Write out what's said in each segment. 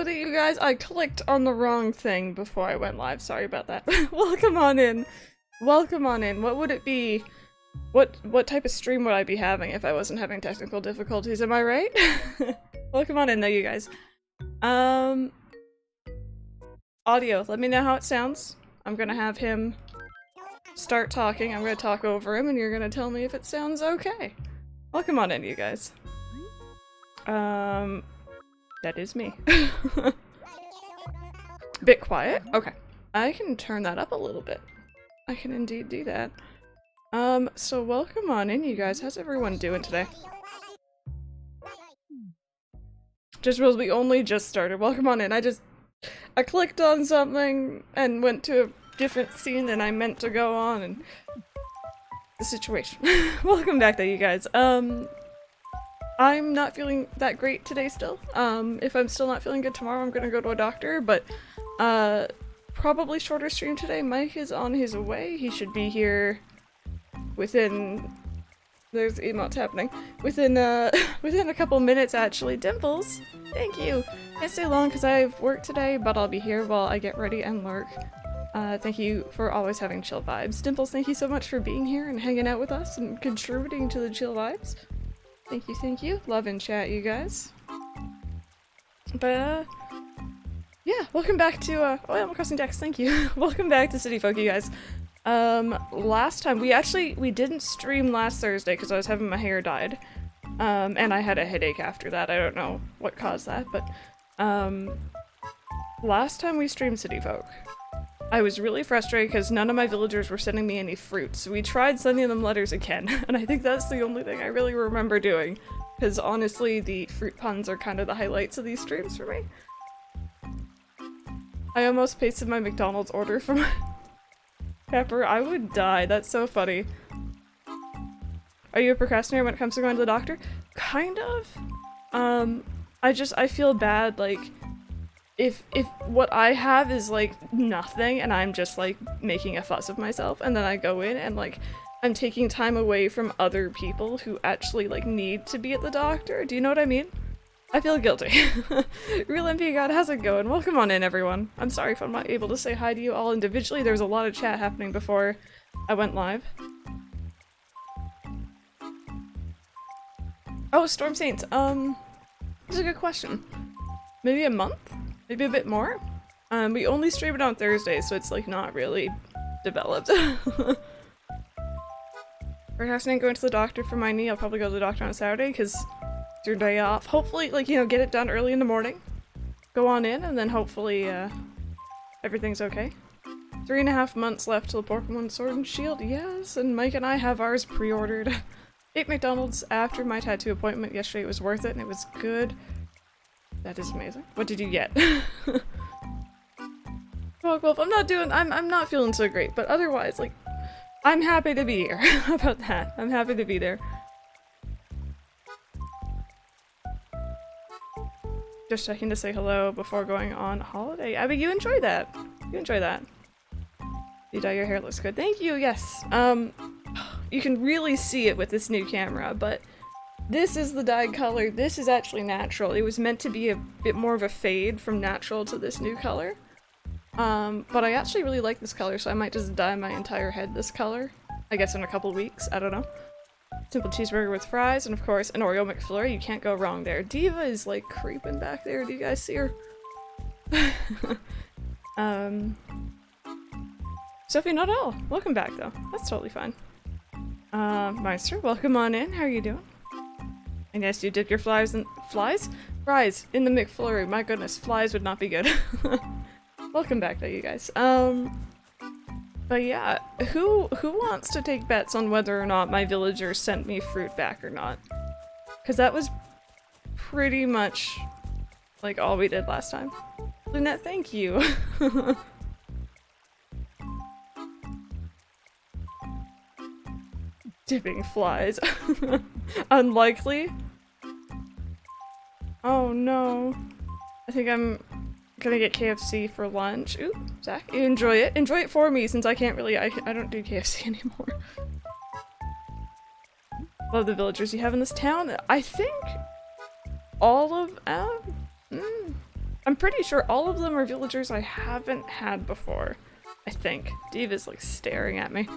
know that you guys, I clicked on the wrong thing before I went live. Sorry about that. Welcome on in. Welcome on in. What would it be? What type of stream would I be having if I wasn't having technical difficulties? Am I right? Welcome on in though, you guys. Audio, let me know how it sounds. I'm gonna have him start talking. I'm gonna talk over him and you're gonna tell me if it sounds okay. Welcome on in, you guys. That is me. Bit quiet? Okay. I can turn that up a little bit. I can indeed do that. So welcome on in, you guys. How's everyone doing today? Just realized we only just started. Welcome on in. I clicked on something and went to a different scene than I meant to go on, and the situation. Welcome back though, you guys. I'm not feeling that great today still. If I'm still not feeling good tomorrow, I'm gonna go to a doctor, but probably shorter stream today. Mike is on his way. He should be here within... There's emotes happening. Within a couple minutes, actually. Dimples! Thank you! Can't stay long because I have work today, but I'll be here while I get ready and lurk. Thank you for always having chill vibes. Dimples, thank you so much for being here and hanging out with us and contributing to the chill vibes. Thank you, thank you. Love and chat, you guys. But, yeah, welcome back to, oh, Animal Crossing Dex, thank you. Welcome back to City Folk, you guys. Last time, we didn't stream last Thursday because I was having my hair dyed. And I had a headache after that. I don't know what caused that, but, last time we streamed City Folk, I was really frustrated because none of my villagers were sending me any fruit, so we tried sending them letters again, and I think that's the only thing I really remember doing, because honestly, the fruit puns are kind of the highlights of these streams for me. I almost pasted my McDonald's order for my Pepper. I would die. That's so funny. Are you a procrastinator when it comes to going to the doctor? Kind of. I feel bad, like, if what I have is like nothing and I'm just like making a fuss of myself and then I go in and like I'm taking time away from other people who actually like need to be at the doctor. Do you know what I mean? I feel guilty. Real MP God, how's it going? Welcome on in, everyone. I'm sorry if I'm not able to say hi to you all individually. There was a lot of chat happening before I went live. Oh, Storm Saints. That's a good question. Maybe a month? Maybe a bit more? We only stream it on Thursdays, so it's like not really developed. Procrastinating going to the doctor for my knee. I'll probably go to the doctor on Saturday because it's your day off. Hopefully, like, you know, get it done early in the morning. Go on in, and then hopefully, everything's okay. 3.5 months left till Pokemon Sword and Shield. Yes, and Mike and I have ours pre-ordered. Ate McDonald's after my tattoo appointment yesterday. It was worth it, and it was good. That is amazing. What did you get? Wolf, I'm not feeling so great, but otherwise, like, I'm happy to be here. How about that? I'm happy to be there. Just checking to say hello before going on holiday. Abby, you enjoy that. You enjoy that. You dye your hair, looks good. Thank you, yes. You can really see it with this new camera, but this is the dyed color. This is actually natural. It was meant to be a bit more of a fade from natural to this new color. But I actually really like this color, so I might just dye my entire head this color. I guess in a couple weeks, I don't know. Simple cheeseburger with fries, and of course an Oreo McFlurry. You can't go wrong there. Diva is like creeping back there. Do you guys see her? Sophie, not at all. Welcome back though. That's totally fine. Meister, welcome on in. How are you doing? And yes, you dip your fries in fries in the McFlurry. My goodness, flies would not be good. Welcome back though, you guys. But yeah, who wants to take bets on whether or not my villagers sent me fruit back or not? Because that was pretty much like all we did last time. Lynette, thank you. Dipping flies. Unlikely. Oh no. I think I'm gonna get KFC for lunch. Ooh, Zach, you enjoy it. Enjoy it for me since I can't really- I don't do KFC anymore. Love the villagers you have in this town. I think all of- I'm I'm pretty sure all of them are villagers I haven't had before. I think. Diva's like staring at me.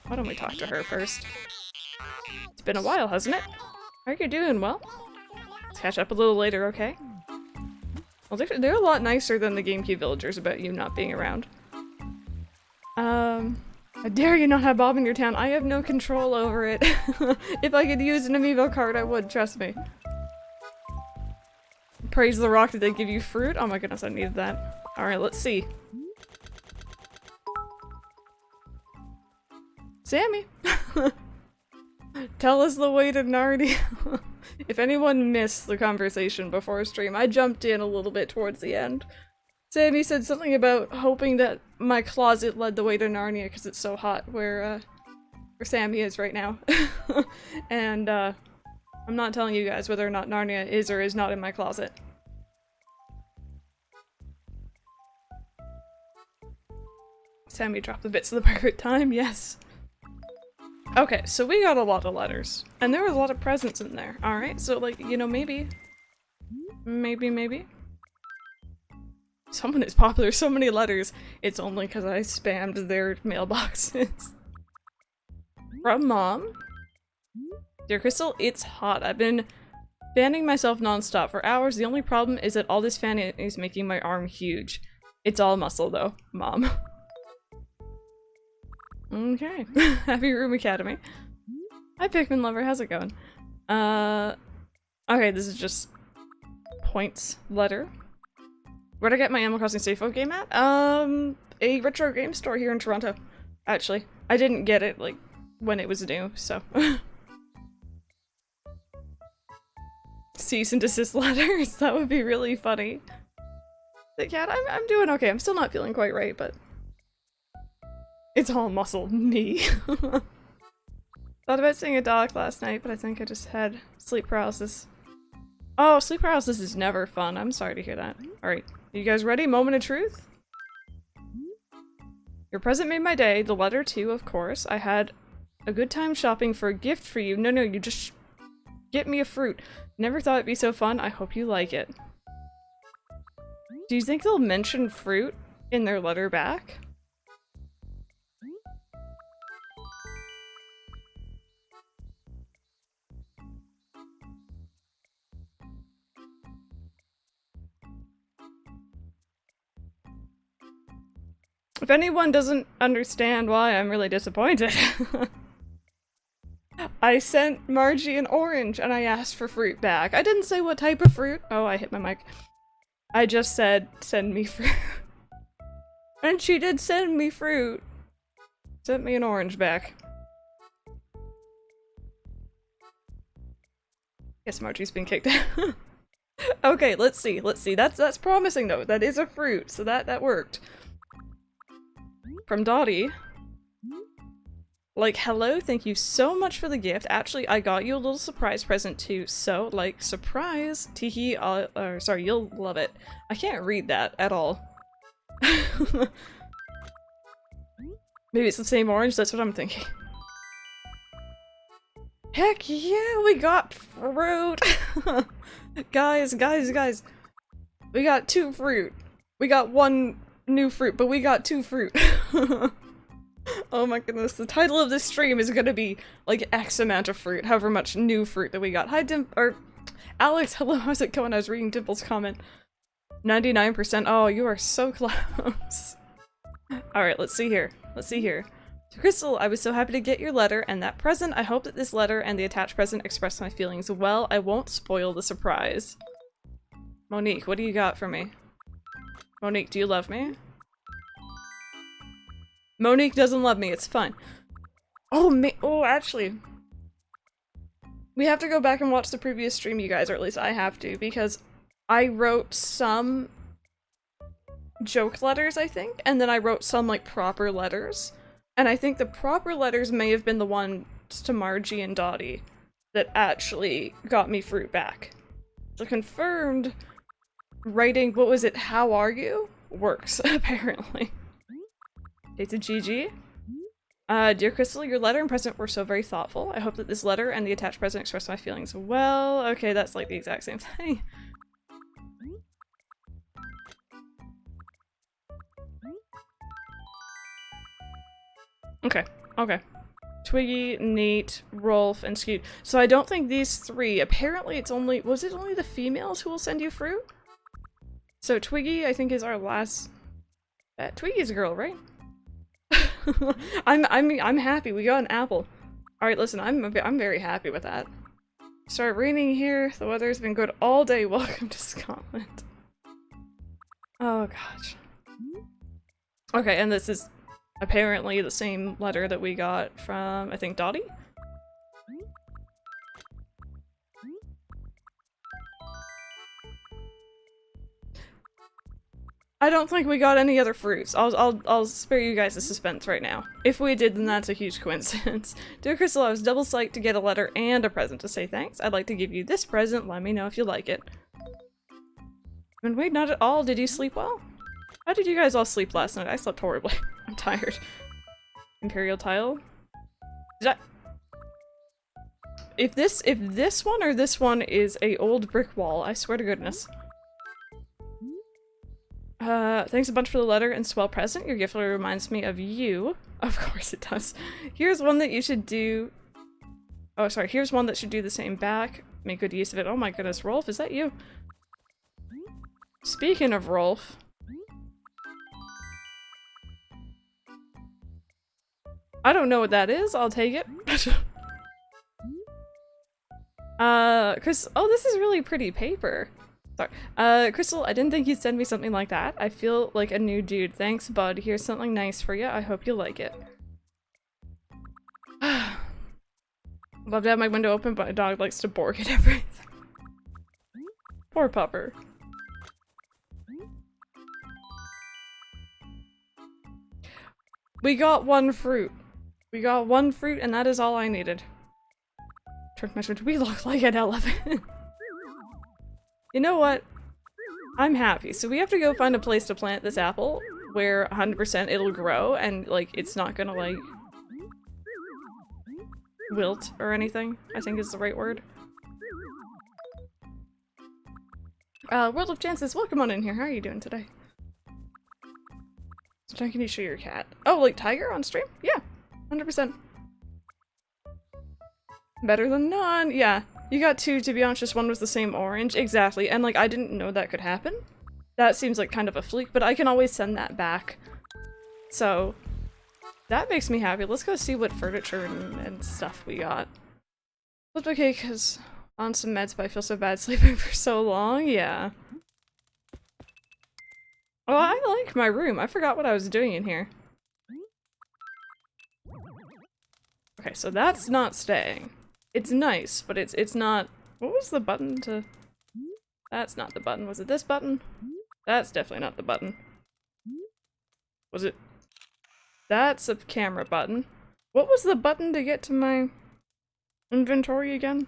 Why don't we talk to her first? It's been a while, hasn't it? How are you doing? Well? Let's catch up a little later, okay? Well, they're a lot nicer than the GameCube villagers about you not being around. I dare you not have Bob in your town. I have no control over it. If I could use an amiibo card, I would, trust me. Praise the rock, did they give you fruit? Oh my goodness, I needed that. Alright, let's see. Sammy! Tell us the way to Narnia. If anyone missed the conversation before stream, I jumped in a little bit towards the end. Sammy said something about hoping that my closet led the way to Narnia because it's so hot where Sammy is right now. And I'm not telling you guys whether or not Narnia is or is not in my closet. Sammy dropped the bits of the perfect time, yes. Okay, so we got a lot of letters. And there was a lot of presents in there. Alright, so like, you know, maybe. Maybe. Someone is popular, so many letters. It's only because I spammed their mailboxes. From Mom. Dear Crystal, it's hot. I've been fanning myself non-stop for hours. The only problem is that all this fanning is making my arm huge. It's all muscle though, Mom. Okay. Happy Room Academy. Hi Pikmin lover, how's it going? Okay, this is just points letter. Where'd I get my Animal Crossing Safe Phone game at? A retro game store here in Toronto. Actually, I didn't get it, like, when it was new, so. Cease and desist letters, that would be really funny. The cat, I'm doing okay, I'm still not feeling quite right, but it's all muscle me. Thought about seeing a dog last night, but I think I just had sleep paralysis. Oh, sleep paralysis is never fun. I'm sorry to hear that. Alright, you guys ready? Moment of truth? Your present made my day. The letter too, of course. I had a good time shopping for a gift for you. No, you just get me a fruit. Never thought it'd be so fun. I hope you like it. Do you think they'll mention fruit in their letter back? If anyone doesn't understand why I'm really disappointed, I sent Margie an orange and I asked for fruit back. I didn't say what type of fruit. Oh, I hit my mic. I just said, send me fruit. And she did send me fruit. Sent me an orange back. Guess Margie's been kicked out. Okay, let's see. That's promising though. That is a fruit, so that worked. From Dotty. Like, hello, thank you so much for the gift. Actually, I got you a little surprise present too, so, like, surprise. Teehee, sorry, you'll love it. I can't read that at all. Maybe it's the same orange, that's what I'm thinking. Heck yeah, we got fruit! Guys. We got 2 fruit. We got 1 new fruit, but we got 2 fruit. Oh my goodness, the title of this stream is gonna be like X amount of fruit, however much new fruit that we got. Hi Alex, hello, how's it going? I was reading Dimple's comment. 99%, oh, you are so close. Alright, let's see here. So Crystal, I was so happy to get your letter and that present. I hope that this letter and the attached present express my feelings well. I won't spoil the surprise. Monique, what do you got for me? Monique, do you love me? Monique doesn't love me, it's fine. Oh, actually. We have to go back and watch the previous stream, you guys, or at least I have to, because I wrote some joke letters, I think, and then I wrote some, like, proper letters. And I think the proper letters may have been the ones to Margie and Dotty that actually got me fruit back. So confirmed writing, what was it, how are you? Works, apparently. Okay, to Gigi. Dear Crystal, your letter and present were so very thoughtful. I hope that this letter and the attached present express my feelings well. Okay, that's like the exact same thing. Okay, okay. Twiggy, Nate, Rolf, and Scoot. So I don't think these three, apparently it's only, was it only the females who will send you fruit? So Twiggy, I think, is our last, Twiggy's a girl, right? I'm happy, we got an apple. Alright, listen, I'm very happy with that. Started raining here, the weather's been good all day, welcome to Scotland. Oh gosh. Okay, and this is apparently the same letter that we got from, I think, Dotty? I don't think we got any other fruits. I'll spare you guys the suspense right now. If we did, then that's a huge coincidence. Dear Crystal, I was double psyched to get a letter and a present to say thanks. I'd like to give you this present. Let me know if you like it. And wait, not at all. Did you sleep well? How did you guys all sleep last night? I slept horribly. I'm tired. Imperial tile? Did I— If this one or this one is a old brick wall, I swear to goodness. Thanks a bunch for the letter and swell present. Your gift letter reminds me of you. Of course it does. Here's one that you should do— Oh, sorry. Here's one that should do the same back. Make good use of it. Oh my goodness, Rolf, is that you? Speaking of Rolf— I don't know what that is. I'll take it. Chris— oh, this is really pretty paper. Sorry. Crystal, I didn't think you'd send me something like that. I feel like a new dude. Thanks, bud. Here's something nice for you. I hope you like it. Love to have my window open, but my dog likes to bark at everything. Poor pupper. We got one fruit. We got one fruit, and that is all I needed. Trick measurement. We look like an elephant. You know what? I'm happy. So we have to go find a place to plant this apple where 100% it'll grow and, like, it's not gonna, like, wilt or anything, I think is the right word. World of Chances, welcome on in here. How are you doing today? So can you show your cat? Oh, like Tiger on stream? Yeah, 100%. Better than none. Yeah, you got two, to be honest, just one was the same orange. Exactly, and like I didn't know that could happen. That seems like kind of a fluke, but I can always send that back. So that makes me happy. Let's go see what furniture and stuff we got. Flipped okay, because on some meds, but I feel so bad sleeping for so long. Yeah. Oh, I like my room. I forgot what I was doing in here. Okay, so that's not staying. It's nice, but it's not— what was the button to— that's not the button. Was it this button? That's definitely not the button. Was it— that's a camera button. What was the button to get to my inventory again?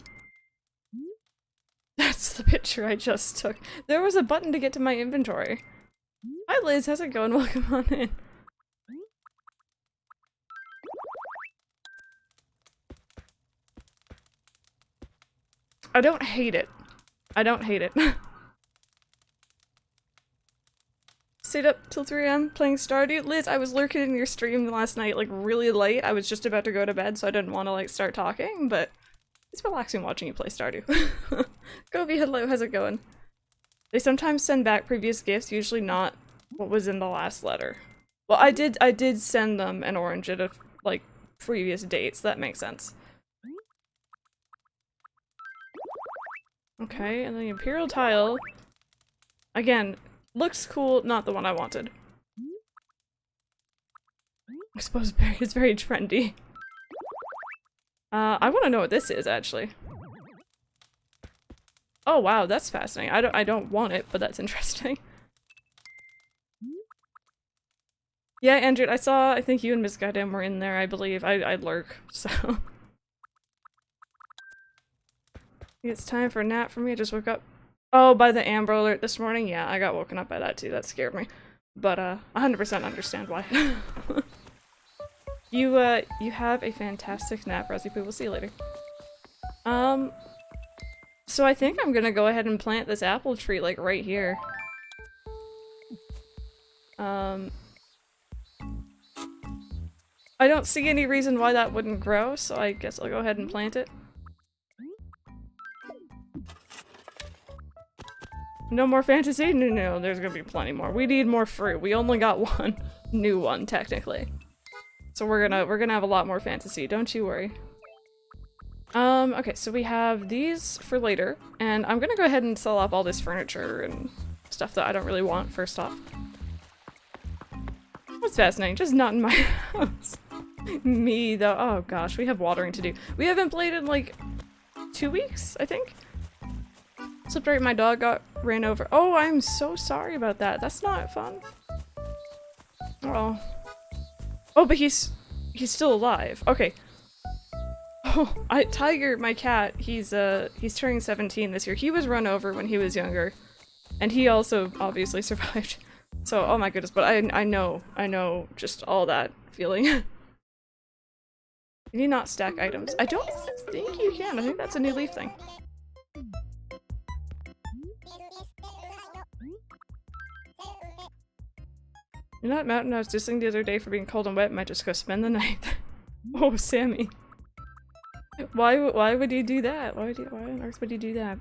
That's the picture I just took. There was a button to get to my inventory. Hi Liz, how's it going? Welcome on in. I don't hate it. I don't hate it. Stayed up till 3 AM playing Stardew. Liz, I was lurking in your stream last night, like, really late. I was just about to go to bed, so I didn't want to, like, start talking, but it's relaxing watching you play Stardew. Gobi, hello, how's it going? They sometimes send back previous gifts, usually not what was in the last letter. Well, I did send them an orange at a, like, previous dates. That makes sense. Okay, and the Imperial tile. Again, looks cool, not the one I wanted. I suppose it's very trendy. I want to know what this is, actually. Oh wow, that's fascinating. I don't want it, but that's interesting. Yeah, Andrew, I think you and Miss Goddamn were in there, I believe. I lurk, so. It's time for a nap for me. I just woke up. Oh, by the Amber Alert this morning? Yeah, I got woken up by that too. That scared me. But, 100% understand why. You have a fantastic nap, Rosie Poo. We'll see you later. So I think I'm gonna go ahead and plant this apple tree, like, right here. I don't see any reason why that wouldn't grow, so I guess I'll go ahead and plant it. No more fantasy? No, there's gonna be plenty more. We need more fruit. We only got one new one, technically. So we're gonna have a lot more fantasy, don't you worry. Okay, so we have these for later, and I'm gonna go ahead and sell off all this furniture and stuff that I don't really want, first off. That's fascinating, just not in my house. Me, though. Oh gosh, we have watering to do. We haven't played in like 2 weeks, I think? Slipped right, my dog got ran over. Oh, I'm so sorry about that. That's not fun. Oh. Oh, but he's still alive. Okay. Oh, Tiger, my cat, he's turning 17 this year. He was run over when he was younger. And he also obviously survived. So, oh my goodness, but I know just all that feeling. Can you not stack items? I don't think you can. I think that's a new leaf thing. You're not mountain. I was dissing the other day for being cold and wet. Might just go spend the night. Oh, Sammy. Why would you do that? Why on earth would you do that?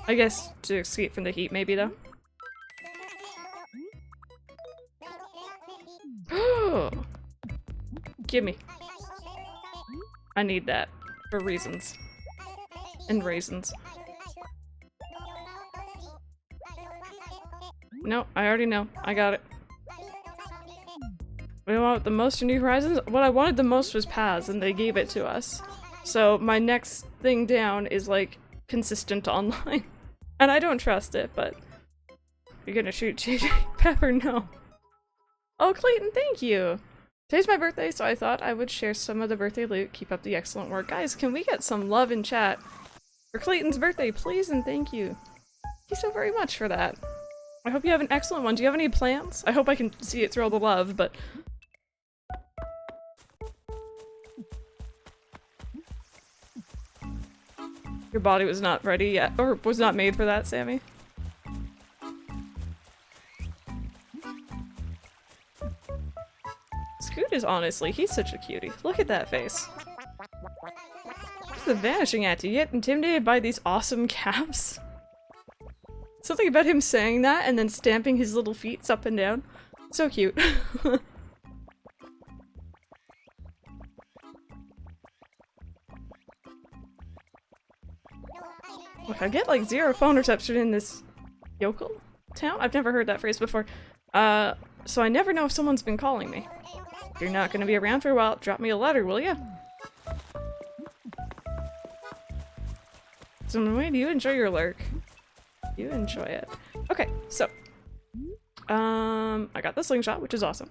I guess to escape from the heat, maybe, though. Oh! Gimme. I need that. For reasons. And raisins. No, I already know. I got it. We want the most in New Horizons? What I wanted the most was paths, and they gave it to us. So my next thing down is like consistent online. And I don't trust it, but you're gonna shoot Gigi Pepper? No. Oh, Clayton, thank you! Today's my birthday, so I thought I would share some of the birthday loot. Keep up the excellent work. Guys, can we get some love in chat for Clayton's birthday, please and thank you. Thank you so very much for that. I hope you have an excellent one. Do you have any plans? I hope I can see it through all the love, but... Your body was not ready yet, or was not made for that, Sammy. Scoot is honestly, he's such a cutie. Look at that face. What's the vanishing at? Do you get intimidated by these awesome caps? Something about him saying that and then stamping his little feet up and down. So cute. Look, I get like 0 phone reception in this yokel town? I've never heard that phrase before. So I never know if someone's been calling me. If you're not gonna be around for a while, drop me a letter, will ya? So, do you enjoy your lurk? You enjoy it. Okay, so. I got the slingshot, which is awesome.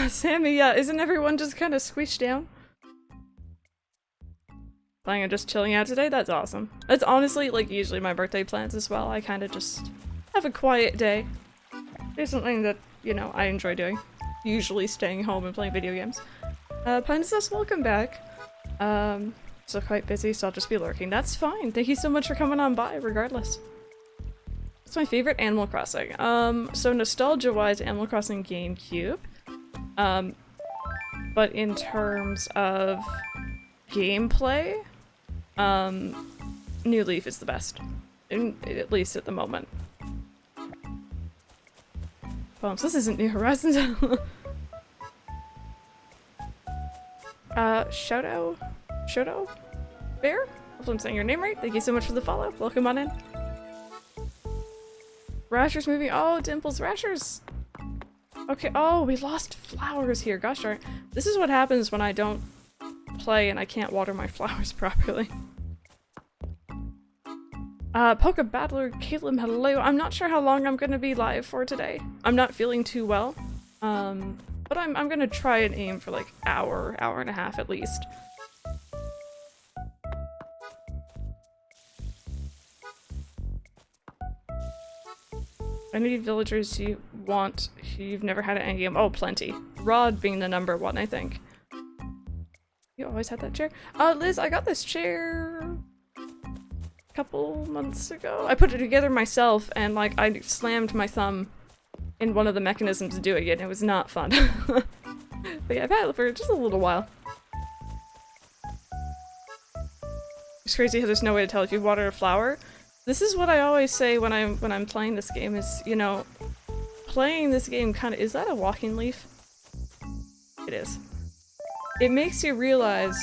Sammy, yeah, isn't everyone just kind of squished down? Planning on just chilling out today? That's awesome. That's honestly, like, usually my birthday plans as well. I kind of just have a quiet day. It's something that, you know, I enjoy doing. Usually staying home and playing video games. Princess, welcome back. Still quite busy, so I'll just be lurking. That's fine. Thank you so much for coming on by, regardless. What's my favorite Animal Crossing? So nostalgia-wise, Animal Crossing GameCube. But in terms of gameplay, New Leaf is the best. At least at the moment. Bumps, this isn't New Horizons. Shoutout? Bear? Hopefully I'm saying your name right. Thank you so much for the follow. Welcome on in. Rashers moving. Oh, Dimples, Rashers. Okay, oh, we lost flowers here. Gosh darn. This is what happens when I don't play and I can't water my flowers properly. Polka Battler, Caitlin, hello. I'm not sure how long I'm gonna be live for today. I'm not feeling too well. But I'm gonna try and aim for like hour and a half at least. Any villagers you want you've never had at any game? Oh, plenty. Rod being the number one, I think. You always had that chair? Liz, I got this chair a couple months ago. I put it together myself and like I slammed my thumb in one of the mechanisms doing it, and it was not fun. But yeah, I've had it for just a little while. It's crazy how there's no way to tell if you water a flower. This is what I always say when I'm playing this game is, you know, playing this game kind of— is that a walking leaf? It is. It makes you realize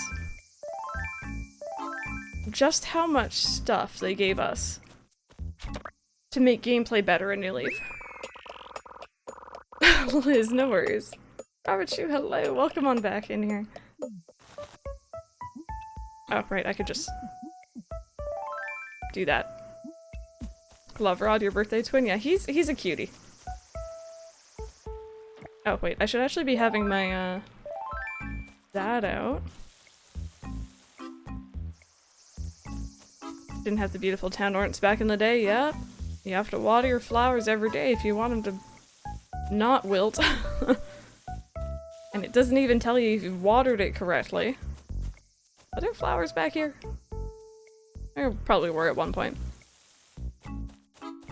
just how much stuff they gave us to make gameplay better in New Leaf. Liz, no worries. Robert Chu, hello, welcome on back in here. Oh, right, I could just do that. Love Rod, your birthday twin? Yeah, he's a cutie. Oh, wait, I should actually be having my, that out. Didn't have the beautiful town ornaments back in the day, yep. You have to water your flowers every day if you want them to not wilt. And it doesn't even tell you if you've watered it correctly. Are there flowers back here? There probably were at one point.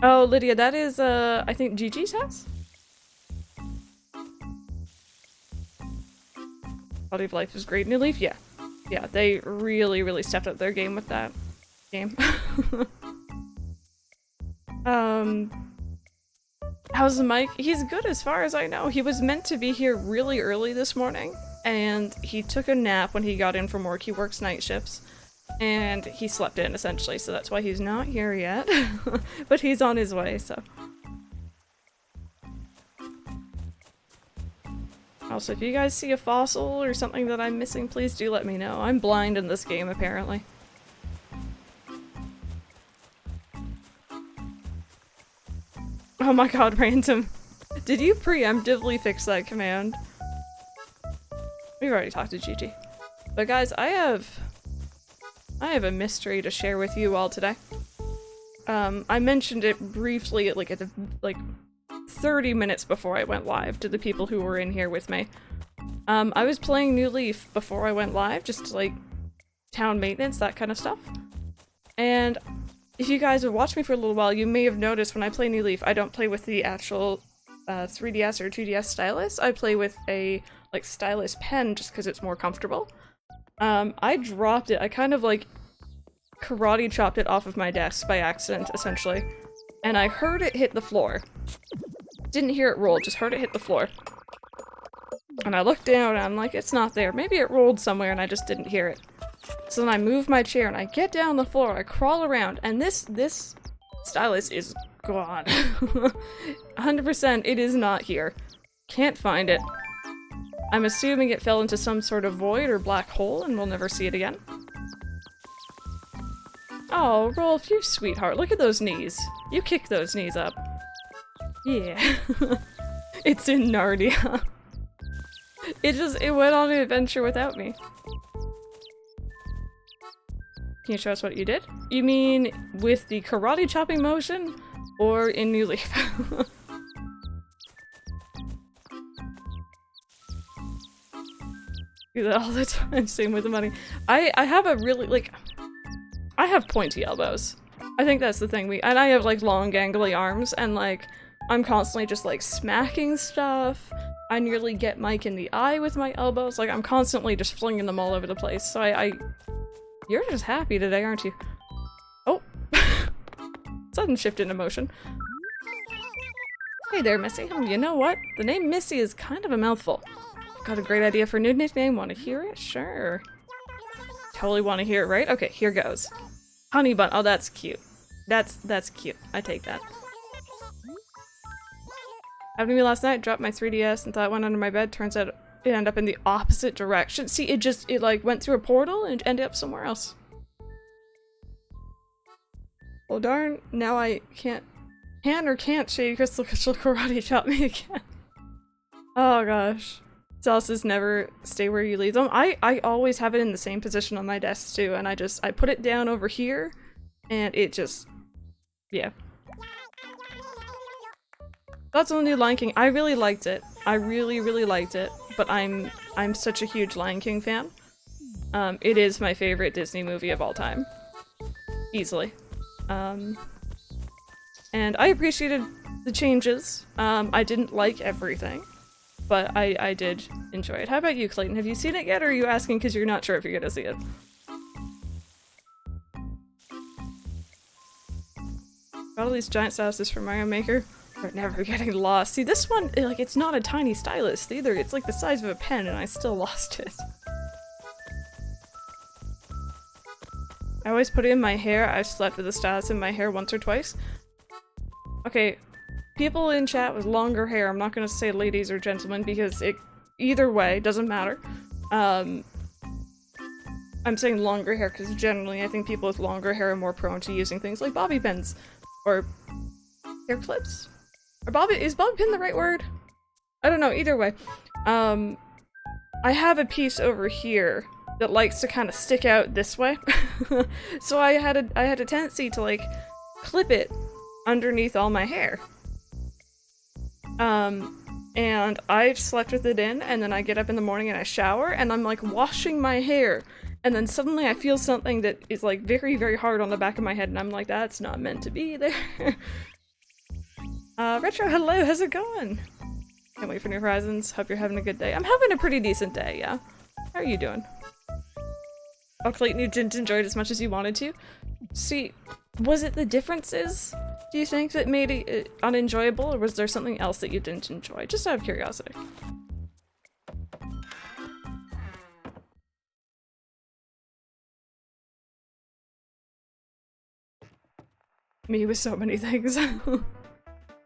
Oh, Lydia, that is, I think Gigi's house? Quality of life is great. New Leaf, yeah. Yeah, they really, really stepped up their game with that game. How's Mike? He's good as far as I know. He was meant to be here really early this morning, and he took a nap when he got in from work. He works night shifts, and he slept in, essentially, so that's why he's not here yet. But he's on his way, so. Also, if you guys see a fossil or something that I'm missing, please do let me know. I'm blind in this game, apparently. Oh my god, random. Did you preemptively fix that command? We've already talked to Gigi. But guys, I have a mystery to share with you all today. I mentioned it briefly at like 30 minutes before I went live to the people who were in here with me. I was playing New Leaf before I went live, just like town maintenance, that kind of stuff. And if you guys have watched me for a little while, you may have noticed when I play New Leaf, I don't play with the actual 3DS or 2DS stylus. I play with a like stylus pen just because it's more comfortable. I dropped it. I kind of like karate chopped it off of my desk by accident, essentially. And I heard it hit the floor. Didn't hear it roll, just heard it hit the floor. And I looked down and I'm like, it's not there. Maybe it rolled somewhere and I just didn't hear it. So then I move my chair and I get down the floor, I crawl around, and this stylus is gone. 100% it is not here. Can't find it. I'm assuming it fell into some sort of void or black hole and we'll never see it again. Oh, Rolf, you sweetheart. Look at those knees. You kick those knees up. Yeah. It's in Narnia. It went on an adventure without me. Can you show us what you did? You mean with the karate chopping motion or in New Leaf? Do that all the time, same with the money. I have a really, like, I have pointy elbows. I think that's the thing. And I have like long gangly arms and like I'm constantly just like smacking stuff. I nearly get Mike in the eye with my elbows. Like I'm constantly just flinging them all over the place. So you're just happy today, aren't you? Oh. Sudden shift in emotion. Hey there, Missy. You know what? The name Missy is kind of a mouthful. Got a great idea for a new nickname. Want to hear it? Sure. Totally want to hear it, right? Okay, here goes. Honey bun. Oh, that's cute. That's cute. I take that. Happened to me last night. Dropped my 3DS and thought it went under my bed. Turns out it ended up in the opposite direction. See, it like went through a portal and ended up somewhere else. Well, darn. Now I can't Shady Crystal karate chop me again. Oh gosh. Stylus never stay where you leave them. I always have it in the same position on my desk too, and I put it down over here, and it just, yeah. That's the new Lion King. I really liked it. I really liked it, but I'm such a huge Lion King fan. It is my favorite Disney movie of all time. Easily. And I appreciated the changes. I didn't like everything, but I did enjoy it. How about you, Clayton? Have you seen it yet, or are you asking because you're not sure if you're gonna see it? Got all these giant styluses from Mario Maker. We're never getting lost. See, this one, like, it's not a tiny stylus either. It's like the size of a pen, and I still lost it. I always put it in my hair. I've slept with a stylus in my hair once or twice. Okay, people in chat with longer hair, I'm not gonna say ladies or gentlemen because it either way doesn't matter. I'm saying longer hair because generally I think people with longer hair are more prone to using things like bobby pins or hair clips. Or is bobby pin the right word? I don't know, either way. I have a piece over here that likes to kind of stick out this way. So I had a tendency to like clip it underneath all my hair. And I've slept with it in, and then I get up in the morning and I shower, and I'm like washing my hair, and then suddenly I feel something that is like very, very hard on the back of my head, and I'm like, that's not meant to be there. Retro, hello, how's it going? Can't wait for New Horizons. Hope you're having a good day. I'm having a pretty decent day, yeah. How are you doing? Oh, Clayton, you didn't enjoy it as much as you wanted to? See, was it the differences, do you think, that made it unenjoyable, or was there something else that you didn't enjoy? Just out of curiosity. Me with so many things.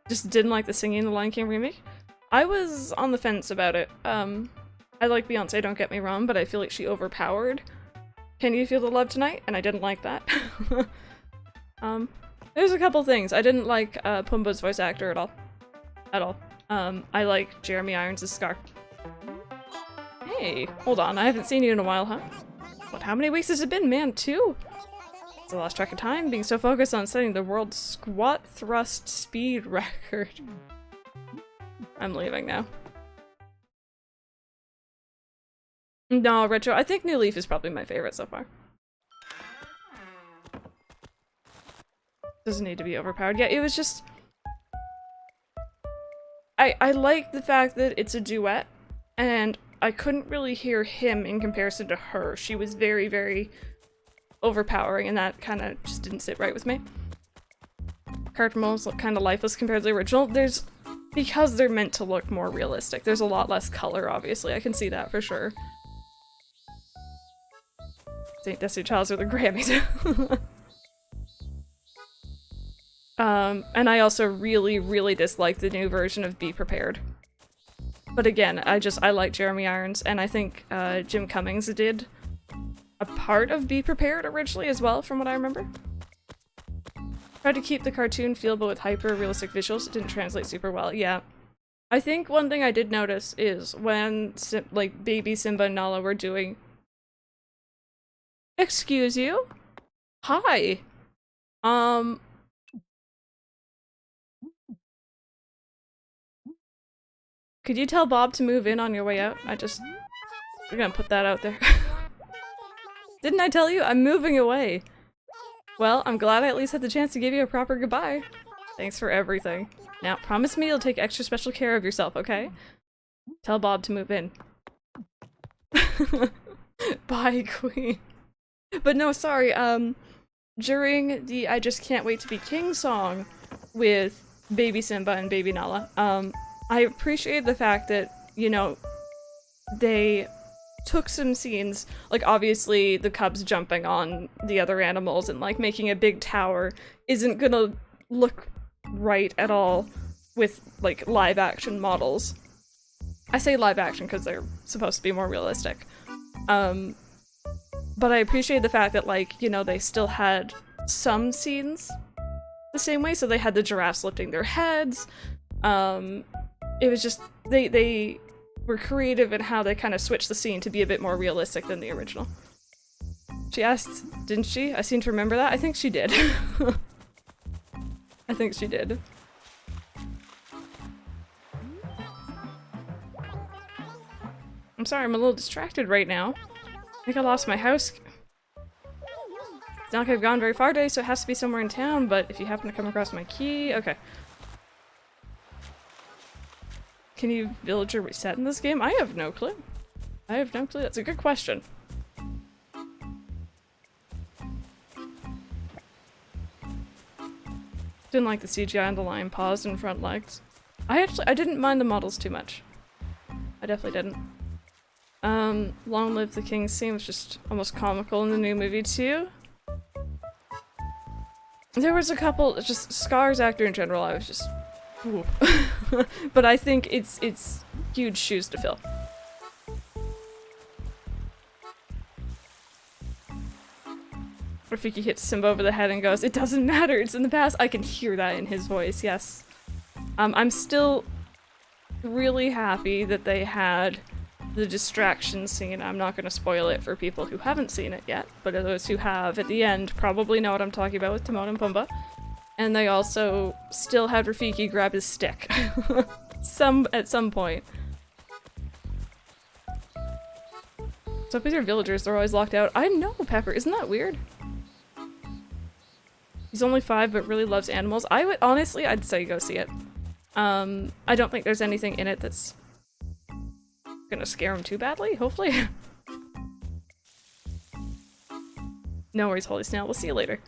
Just didn't like the singing in the Lion King remake. I was on the fence about it. I like Beyonce, don't get me wrong, but I feel like she overpowered Can You Feel the Love Tonight? And I didn't like that. There's a couple things. I didn't like Pumbaa's voice actor at all. At all. I like Jeremy Irons' Scar. Hey, hold on, I haven't seen you in a while, huh? What, how many weeks has it been, man? 2? I lost track of time, being so focused on setting the world's squat thrust speed record. I'm leaving now. No, Retro, I think New Leaf is probably my favorite so far. Doesn't need to be overpowered. Yeah, it was just... I like the fact that it's a duet, and I couldn't really hear him in comparison to her. She was very, very overpowering, and that kind of just didn't sit right with me. Character models look kind of lifeless compared to the original. Because they're meant to look more realistic. There's a lot less color, obviously. I can see that for sure. St. Destiny Childs are the Grammys. And I also really, really dislike the new version of Be Prepared. But again, I like Jeremy Irons, and I think Jim Cummings did a part of Be Prepared originally as well, from what I remember. Tried to keep the cartoon feel, but with hyper-realistic visuals, it didn't translate super well. Yeah. I think one thing I did notice is when, like, baby Simba and Nala were doing... Excuse you? Hi! Could you tell Bob to move in on your way out? We're gonna put that out there. Didn't I tell you? I'm moving away. Well, I'm glad I at least had the chance to give you a proper goodbye. Thanks for everything. Now, promise me you'll take extra special care of yourself, okay? Tell Bob to move in. Bye, Queen. But no, sorry, during the I Just Can't Wait to Be King song with Baby Simba and Baby Nala, I appreciated the fact that, you know, they took some scenes, like obviously the cubs jumping on the other animals and like making a big tower isn't gonna look right at all with like live action models. I say live action because they're supposed to be more realistic. But I appreciate the fact that, like, you know, they still had some scenes the same way, so they had the giraffes lifting their heads. It was just, they were creative in how they kind of switched the scene to be a bit more realistic than the original. She asked, didn't she? I seem to remember that. I think she did. I think she did. I'm sorry, I'm a little distracted right now. I think I lost my house. It's not like I've gone very far today, so it has to be somewhere in town, but if you happen to come across my key... Okay. can you villager reset in this game? I have no clue. I have no clue. That's a good question. Didn't like the CGI on the lion paws and front legs. I didn't mind the models too much. I definitely didn't. Long Live the King seems just almost comical in the new movie too. There was a couple, just Scar's actor in general, I was just, ooh. But I think it's huge shoes to fill. Rafiki hits Simba over the head and goes, "It doesn't matter, it's in the past." I can hear that in his voice, yes. I'm still really happy that they had the distraction scene. I'm not going to spoil it for people who haven't seen it yet, but those who have at the end probably know what I'm talking about with Timon and Pumbaa. And they also still had Rafiki grab his stick. At some point. So up with your villagers, they're always locked out. I know, Pepper, isn't that weird? He's only 5 but really loves animals. I would honestly, I'd say go see it. I don't think there's anything in it that's gonna scare him too badly, hopefully. No worries, Holy Snail. We'll see you later.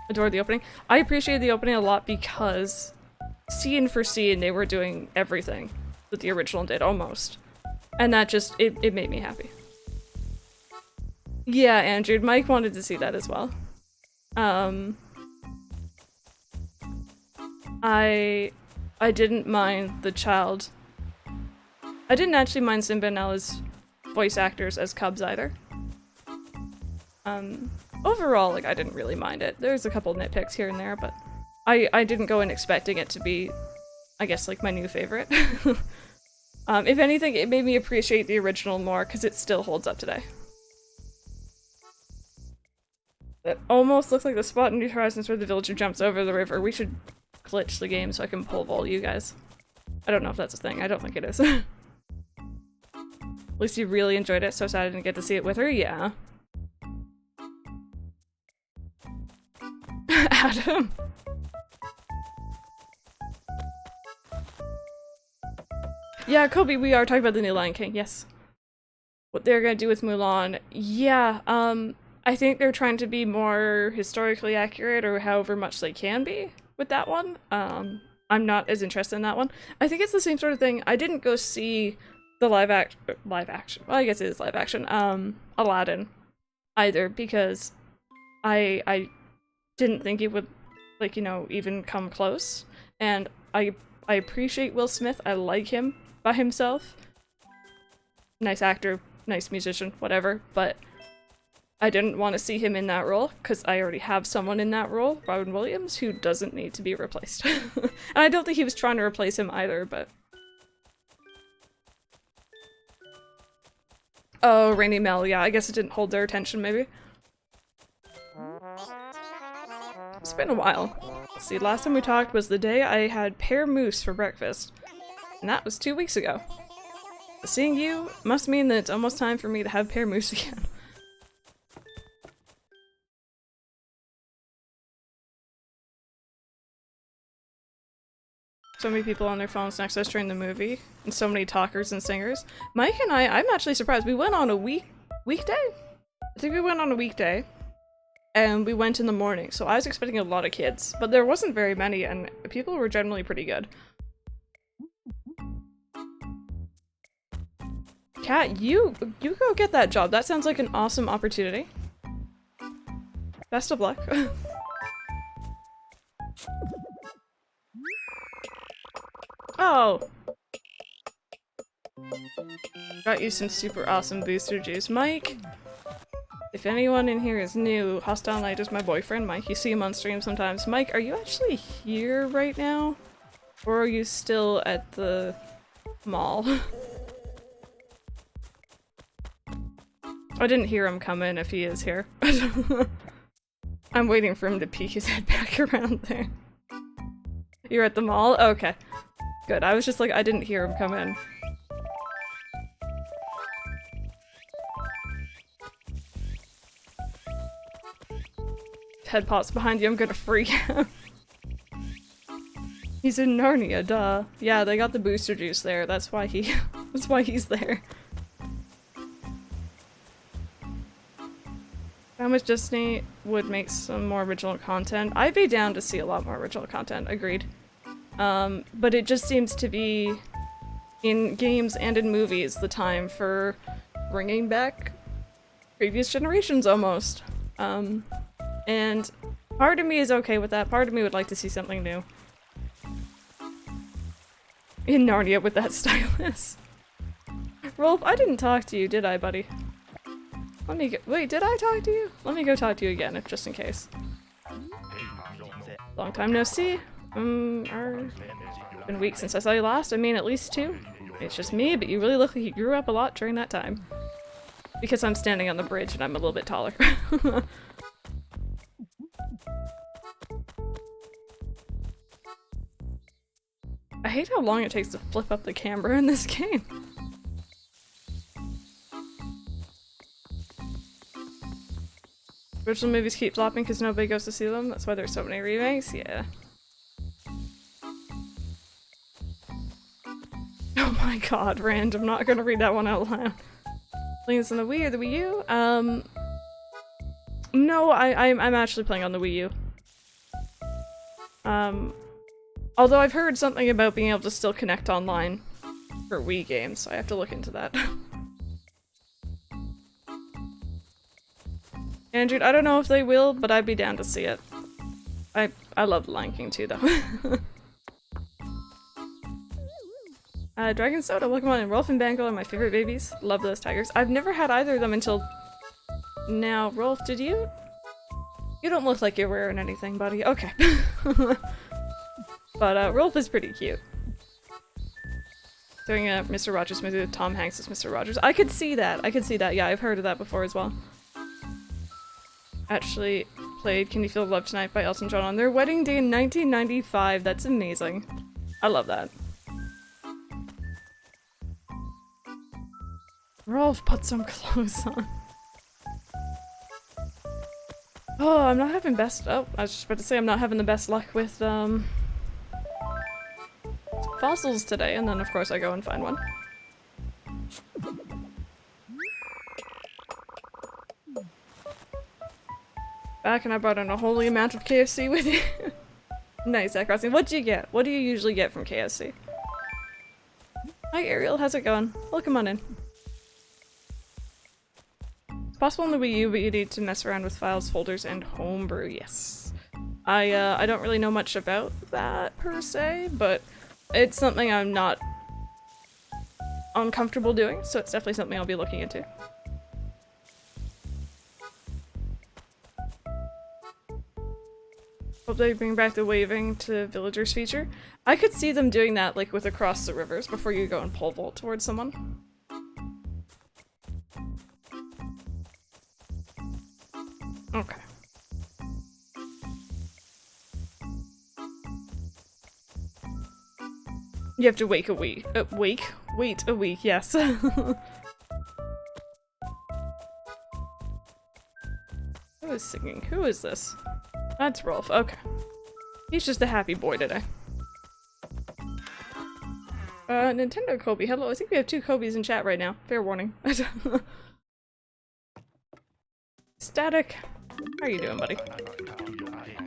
Adored the opening. I appreciated the opening a lot because scene for scene they were doing everything that the original did, almost. And that just, it made me happy. Yeah, Andrew, Mike wanted to see that as well. I didn't mind the child. I didn't actually mind Simba and Nalla's voice actors as cubs either. Overall, like, I didn't really mind it. There's a couple nitpicks here and there, but I didn't go in expecting it to be, I guess, like, my new favorite. If anything, it made me appreciate the original more, because it still holds up today. It almost looks like the spot in New Horizons where the villager jumps over the river. We should glitch the game so I can pole vault you guys. I don't know if that's a thing. I don't think it is. At least you really enjoyed it. So sad I didn't get to see it with her. Yeah. Adam. Yeah, Kobe, we are talking about the new Lion King. Yes. What they're gonna do with Mulan. Yeah, I think they're trying to be more historically accurate, or however much they can be with that one. I'm not as interested in that one. I think it's the same sort of thing. I didn't go see the live action, well, I guess it is live action, Aladdin either, because I didn't think it would, like, you know, even come close. And I appreciate Will Smith. I like him by himself. Nice actor, nice musician, whatever, but I didn't want to see him in that role because I already have someone in that role, Robin Williams, who doesn't need to be replaced. And I don't think he was trying to replace him either, but... Oh, Rainy Mel, yeah, I guess it didn't hold their attention, maybe. It's been a while. Let's see, last time we talked was the day I had pear mousse for breakfast. And that was 2 weeks ago. Seeing you must mean that it's almost time for me to have pear mousse again. So many people on their phones next to us during the movie, and so many talkers and singers. Mike and I'm actually surprised. We went on a weekday? I think we went on a weekday, and we went in the morning, so I was expecting a lot of kids, but there wasn't very many, and people were generally pretty good. Kat, you go get that job. That sounds like an awesome opportunity. Best of luck. Oh! Got you some super awesome booster juice. Mike, if anyone in here is new, Hostile Knight is my boyfriend, Mike. You see him on stream sometimes. Mike, are you actually here right now? Or are you still at the mall? I didn't hear him come in if he is here. I'm waiting for him to peek his head back around there. You're at the mall? Okay. Good. I was just like, I didn't hear him come in. Head pops behind you, I'm gonna freak out. He's in Narnia, duh. Yeah, they got the booster juice there. That's why he that's why he's there. How much Disney would make some more original content? I'd be down to see a lot more original content, agreed. But it just seems to be, in games and in movies, the time for bringing back previous generations almost. And part of me is okay with that, part of me would like to see something new. In Narnia with that stylus. Rolf, I didn't talk to you, did I, buddy? Let me get- wait, did I talk to you? Let me go talk to you again, just in case. Long time no see. Been weeks since I saw you last. I mean, at least 2. It's just me, but you really look like you grew up a lot during that time. Because I'm standing on the bridge and I'm a little bit taller. I hate how long it takes to flip up the camera in this game. Original movies keep flopping because nobody goes to see them. That's why there's so many remakes. Yeah. Oh my god, Rand, I'm not gonna read that one out loud. Playing this on the Wii or the Wii U? No, I'm actually playing on the Wii U. Although I've heard something about being able to still connect online for Wii games, so I have to look into that. Andrew, I don't know if they will, but I'd be down to see it. I love Lion King too, though. Dragon Soda, welcome on in. Rolf and Bangle are my favorite babies. Love those tigers. I've never had either of them until now. Rolf, did you? You don't look like you're wearing anything, buddy. Okay. But Rolf is pretty cute. Doing a Mr. Rogers movie with Tom Hanks as Mr. Rogers. I could see that. I could see that. Yeah, I've heard of that before as well. Actually played Can You Feel Love Tonight by Elton John on their wedding day in 1995. That's amazing. I love that. Rolf, put some clothes on. Oh, I'm not having best- oh, I was just about to say I'm not having the best luck with, fossils today, and then of course I go and find one. Back and I brought in a holy amount of KFC with you. Nice, that crossing. What'd you get? What do you usually get from KFC? Hi Ariel, how's it going? Welcome on in. It's possible on the Wii U, but you need to mess around with files, folders, and homebrew, yes. I don't really know much about that per se, but it's something I'm not uncomfortable doing, so it's definitely something I'll be looking into. Hope they bring back the waving to villagers feature. I could see them doing that, like, with across the rivers before you go and pole vault towards someone. Okay. You have to wait a week, yes. Who is singing? Who is this? That's Rolf, okay. He's just a happy boy today. Nintendo Kobe, hello. I think we have 2 Kobes in chat right now. Fair warning. Static. How are you doing, buddy?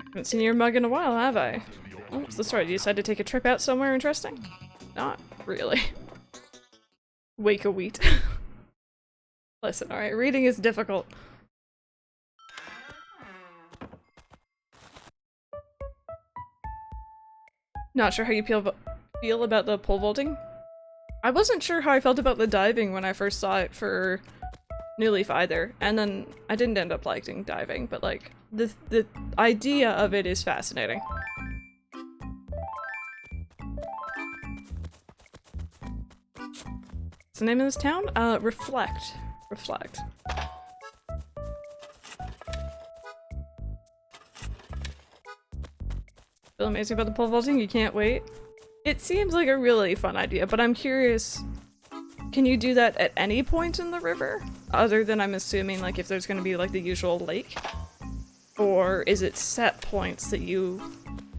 Haven't seen your mug in a while, have I? Oh, what's the story? Did you decide to take a trip out somewhere interesting? Not really. Wake a wheat. Listen, alright, reading is difficult. Not sure how you feel about the pole vaulting. I wasn't sure how I felt about the diving when I first saw it for New Leaf either, and then I didn't end up liking diving, but like, the idea of it is fascinating. What's the name of this town? Reflect. Reflect. Feel amazing about the pole vaulting? You can't wait? It seems like a really fun idea, but I'm curious, can you do that at any point in the river? Other than, I'm assuming, like, if there's gonna be, like, the usual lake? Or is it set points that you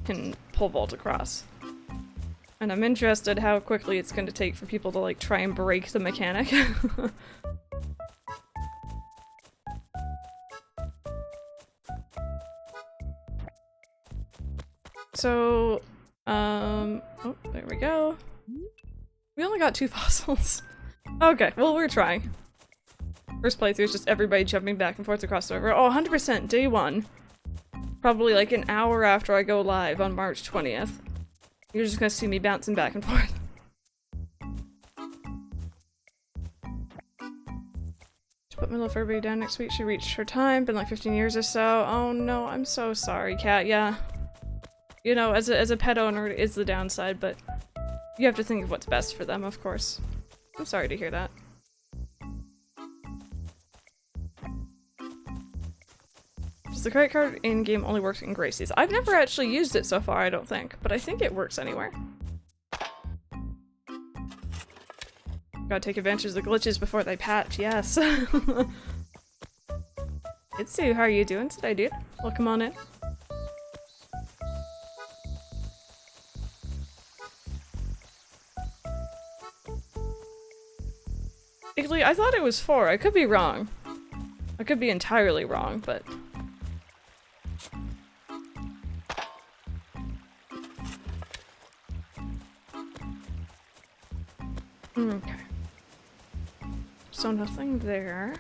can pole vault across? And I'm interested how quickly it's going to take for people to, like, try and break the mechanic. So, oh, there we go. We only got 2 fossils. Okay, well, we're trying. First playthrough is just everybody jumping back and forth across the river. Oh, 100% day 1. Probably like an hour after I go live on March 20th. You're just gonna see me bouncing back and forth. To put my little fur baby down next week. She reached her time. Been like 15 years or so. Oh no, I'm so sorry, cat. Yeah. You know, as a pet owner, it is the downside, but you have to think of what's best for them, of course. I'm sorry to hear that. Does the credit card in-game only work in Gracie's? I've never actually used it so far, I don't think, but I think it works anywhere. Gotta take advantage of the glitches before they patch, yes. Itsu, how are you doing today, dude? Welcome on in. I thought it was 4. I could be wrong. I could be entirely wrong, but... Okay. So nothing there.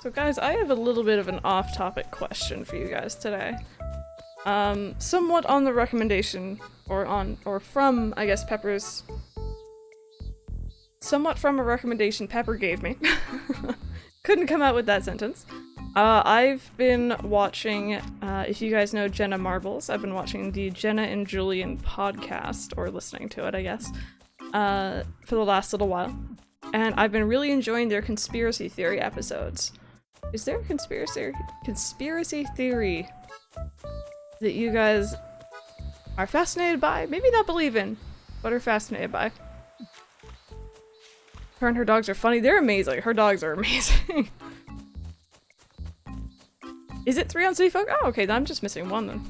So guys, I have a little bit of an off-topic question for you guys today. Somewhat on the recommendation, or from, I guess, Pepper's... Somewhat from a recommendation Pepper gave me. Couldn't come out with that sentence. I've been watching, if you guys know Jenna Marbles, I've been watching the Jenna and Julian podcast, or listening to it, I guess, for the last little while. And I've been really enjoying their conspiracy theory episodes. Is there a conspiracy theory that you guys are fascinated by? Maybe not believe in, but are fascinated by? Her and her dogs are funny. They're amazing. Her dogs are amazing. Is it 3 on City Folk? Oh, okay, then I'm just missing 1 then.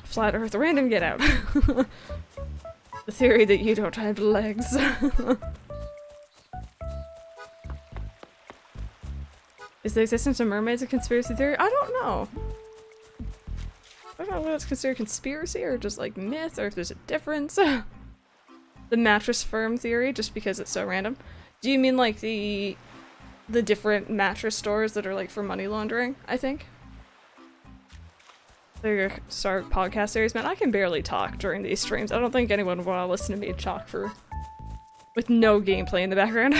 Flat Earth, random get out. The theory that you don't have legs. Is the existence of mermaids a conspiracy theory? I don't know. I don't know whether it's considered conspiracy or just like myth, or if there's a difference. The mattress firm theory, just because it's so random. Do you mean like the different mattress stores that are like for money laundering, I think? There you go, start podcast series. Man, I can barely talk during these streams. I don't think anyone would want to listen to me talk with no gameplay in the background.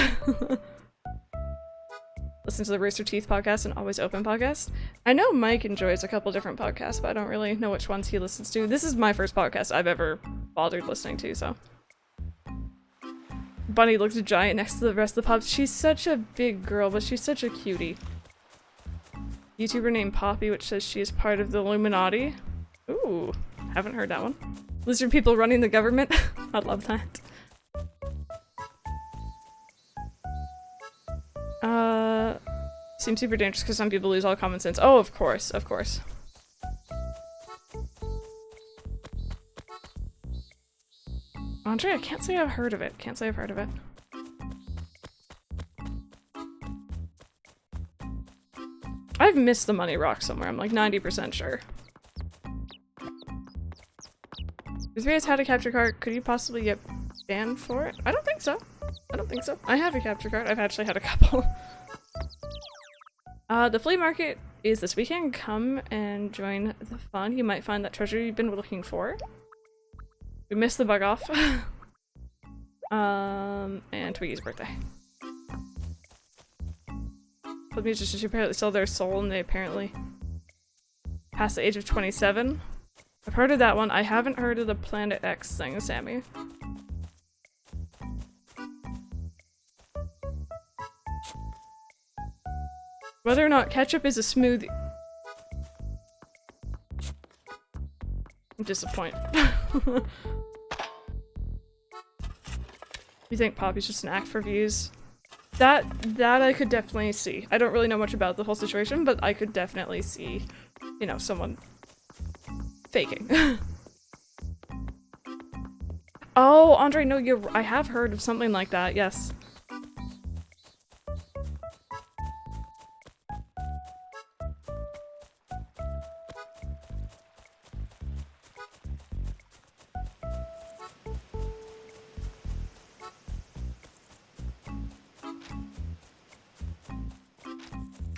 Listen to the Rooster Teeth podcast and Always Open podcast. I know Mike enjoys a couple different podcasts, but I don't really know which ones he listens to. This is my first podcast I've ever bothered listening to, so. Bunny looks giant next to the rest of the pups. She's such a big girl, but she's such a cutie. YouTuber named Poppy, which says she is part of the Illuminati. Ooh, haven't heard that one. Lizard people running the government. I love that. Seems super dangerous because some people lose all common sense. Oh, of course, of course. Andre, I can't say I've heard of it. Can't say I've heard of it. I've missed the money rock somewhere. I'm like 90% sure. Is various how to capture card? Could you possibly get banned for it? I don't think so. I don't think so. I have a capture card. I've actually had a couple. The flea market is this weekend. Come and join the fun. You might find that treasure you've been looking for. We missed the bug off. And Twiggy's birthday. Club musicians apparently sell their soul and they apparently past the age of 27. I've heard of that one. I haven't heard of the Planet X thing, Sammy. Whether or not ketchup is a smoothie. I'm disappointed. You think Poppy's just an act for views? That I could definitely see. I don't really know much about the whole situation, but I could definitely see, you know, someone faking. Oh, Andre, no, I have heard of something like that, yes.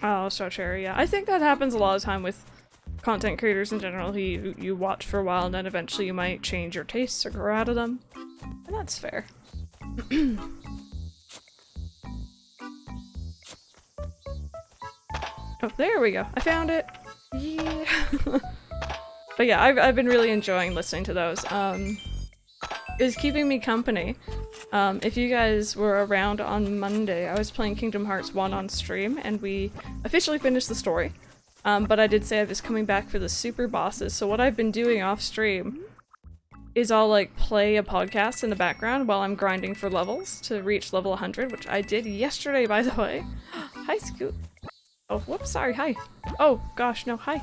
Oh, so cherry, yeah. I think that happens a lot of time with content creators in general. You watch for a while and then eventually you might change your tastes or grow out of them. And that's fair. Oh, there we go. I found it. Yeah. But yeah, I've been really enjoying listening to those. It's keeping me company. If you guys were around on Monday, I was playing Kingdom Hearts 1 on stream, and we officially finished the story. But I did say I was coming back for the super bosses, so what I've been doing off stream is I'll like play a podcast in the background while I'm grinding for levels to reach level 100, which I did yesterday, by the way. Hi, Scoot. Oh, whoops, sorry, hi. Oh, gosh, no, hi.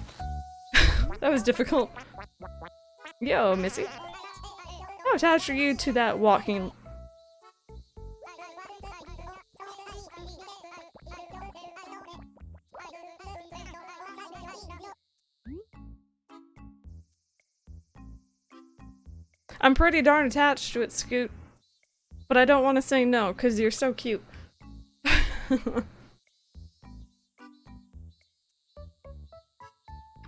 That was difficult. Yo, Missy. How attached are you to that walking... I'm pretty darn attached to it, Scoot. But I don't want to say no, because you're so cute. I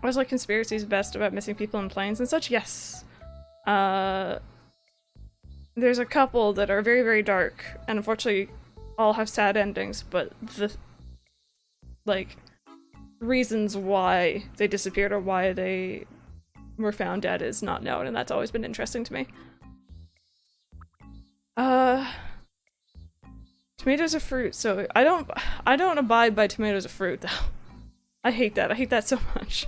was like conspiracies best about missing people in planes and such? Yes. There's a couple that are very, very dark, and unfortunately all have sad endings, but the, like, reasons why they disappeared or why they were found dead is not known, and that's always been interesting to me. Tomatoes are fruit, so I don't abide by tomatoes as fruit, though. I hate that so much.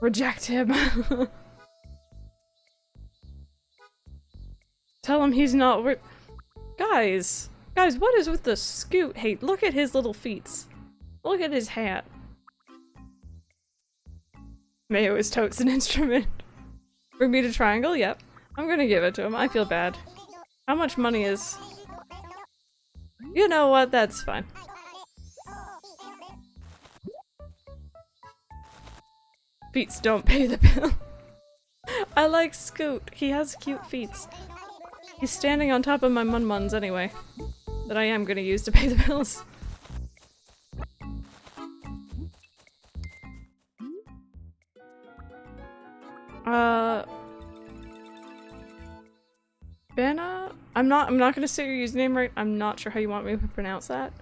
Reject him. Tell him he's not worth— Guys, what is with the Scoot hate? Look at his little feet. Look at his hat. Mayo is totes an instrument. Bermuda Triangle? Yep. I'm gonna give it to him. I feel bad. How much money is... You know what? That's fine. Feets don't pay the bill. I like Scoot. He has cute feet. He's standing on top of my mun-muns anyway. That I am gonna use to pay the bills. Benna? I'm not gonna say your username right. I'm not sure how you want me to pronounce that.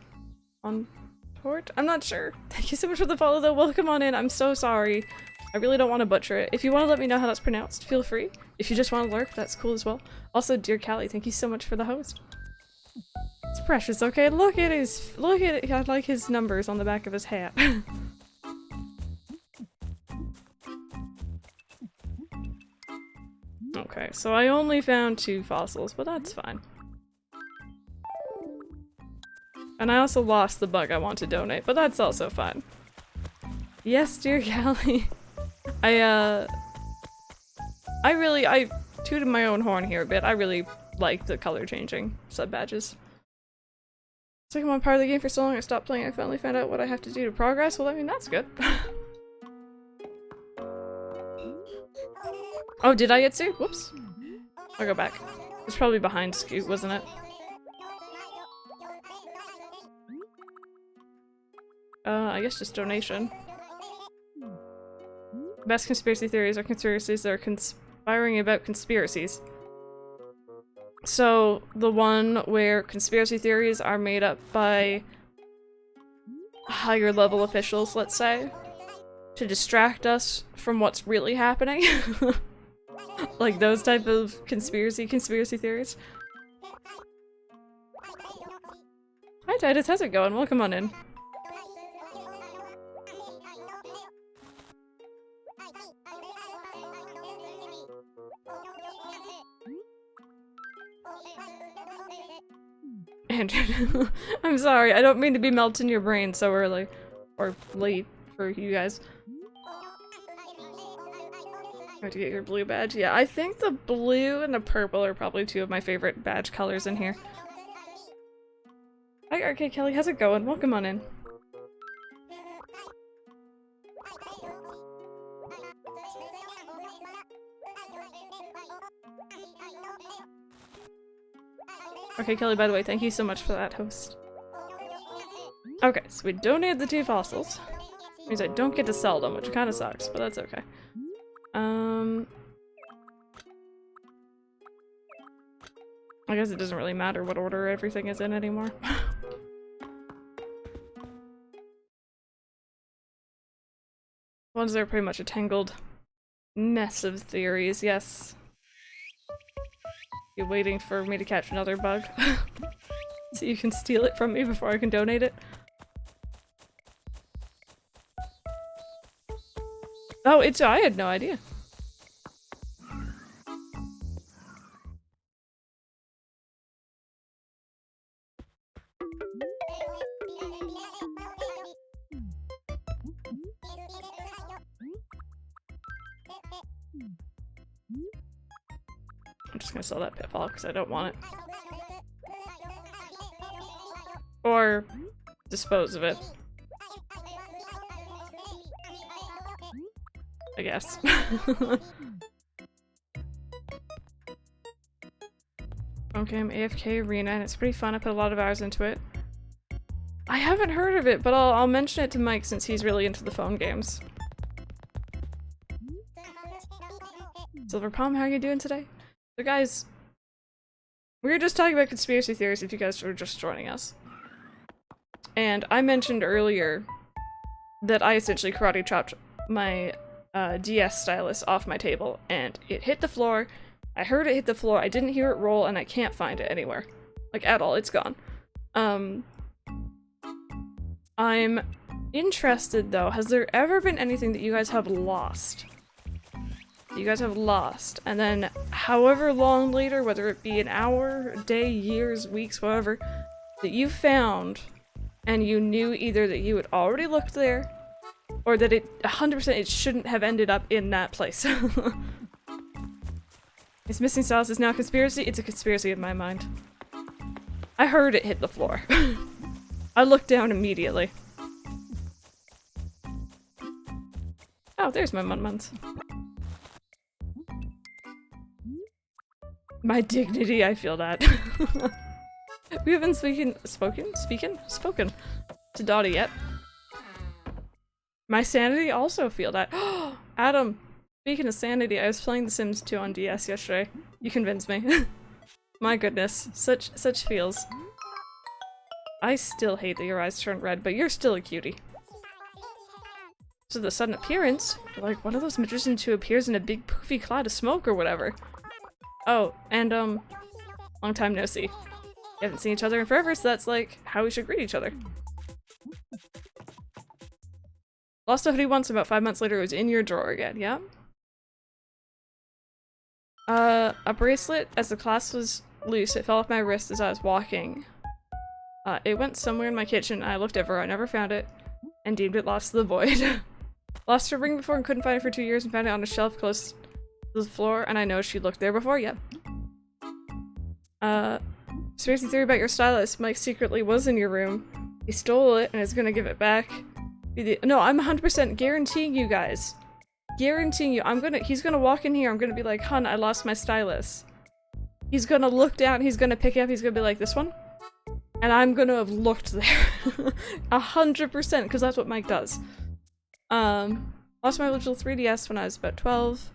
On Tort? I'm not sure. Thank you so much for the follow though. Welcome on in. I'm so sorry. I really don't want to butcher it. If you want to let me know how that's pronounced, feel free. If you just want to lurk, that's cool as well. Also, dear Callie, thank you so much for the host. It's precious, okay? Look at it. I like his numbers on the back of his hat. Okay, so I only found 2 fossils, but that's fine. And I also lost the bug I want to donate, but that's also fine. Yes, dear Callie. I tooted my own horn here a bit. I really like the color changing sub badges. It's like I'm on part of the game for so long I stopped playing. I finally found out what I have to do to progress. Well, I mean, that's good. Oh, did I get to? Whoops. I'll go back. It's probably behind Scoot, wasn't it? I guess just donation. Best conspiracy theories are conspiracies that are conspiring about conspiracies. So, the one where conspiracy theories are made up by higher level officials, let's say, to distract us from what's really happening. Like those type of conspiracy theories. Hi Titus, how's it going? Welcome on in. standard. I'm sorry, I don't mean to be melting your brain so early. Or late for you guys. Hard to get your blue badge. Yeah, I think the blue and the purple are probably two of my favorite badge colors in here. Hi, Arcade Kelly, how's it going? Welcome on in. Okay, Kelly, by the way, thank you so much for that, host. Okay, so we donated the 2 fossils. Means I don't get to sell them, which kind of sucks, but that's okay. I guess it doesn't really matter what order everything is in anymore. Ones that are pretty much a tangled mess of theories, yes. You're waiting for me to catch another bug? So you can steal it from me before I can donate it? Oh, I had no idea. I'm just gonna sell that pitfall because I don't want it. Or dispose of it. I guess. Okay, I'm AFK Arena and it's pretty fun. I put a lot of hours into it. I haven't heard of it, but I'll mention it to Mike since he's really into the phone games. Silver Palm, how are you doing today? So guys, we were just talking about conspiracy theories if you guys were just joining us. And I mentioned earlier that I essentially karate chopped my DS stylus off my table and it hit the floor. I heard it hit the floor, I didn't hear it roll, and I can't find it anywhere. Like, at all, it's gone. I'm interested though, has there ever been anything that you guys have lost? You guys have lost, and then however long later, whether it be an hour, a day, years, weeks, whatever, that you found, and you knew either that you had already looked there, or that it 100% it shouldn't have ended up in that place. Is missing stylus is now a conspiracy? It's a conspiracy in my mind. I heard it hit the floor. I looked down immediately. Oh, there's my Mun-Muns. My dignity, I feel that. We haven't spoken to Dotty yet. My sanity also feel that. Adam, speaking of sanity, I was playing The Sims 2 on DS yesterday. You convinced me. My goodness, such feels. I still hate that your eyes turn red, but you're still a cutie. So the sudden appearance, like one of those magicians who appears in a big poofy cloud of smoke or whatever. Oh, and long time no see. We haven't seen each other in forever, so that's like how we should greet each other. Lost a hoodie once, about 5 months later it was in your drawer again, yeah? A bracelet, as the clasp was loose, it fell off my wrist as I was walking. It went somewhere in my kitchen, I looked everywhere, I never found it, and deemed it lost to the void. Lost her ring before and couldn't find it for 2 years and found it on a shelf close to the floor, and I know she looked there before, yep. Conspiracy theory about your stylus. Mike secretly was in your room. He stole it and is gonna give it back. No, I'm 100% guaranteeing you guys. Guaranteeing you, he's gonna walk in here, I'm gonna be like, hun, I lost my stylus. He's gonna look down, he's gonna pick it up, he's gonna be like, this one? And I'm gonna have looked there. 100%, because that's what Mike does. Lost my original 3DS when I was about 12.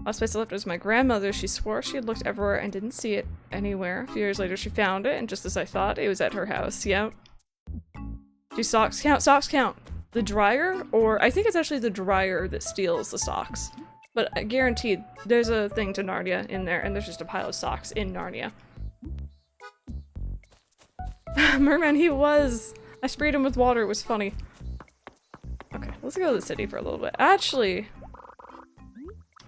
Last place I left was my grandmother. She swore she had looked everywhere and didn't see it anywhere. A few years later she found it, and just as I thought, it was at her house, yep. Do socks count? Socks count. The dryer? Or I think it's actually the dryer that steals the socks. But guaranteed, there's a thing to Narnia in there, and there's just a pile of socks in Narnia. Merman, he was! I sprayed him with water, it was funny. Okay, let's go to the city for a little bit. Actually,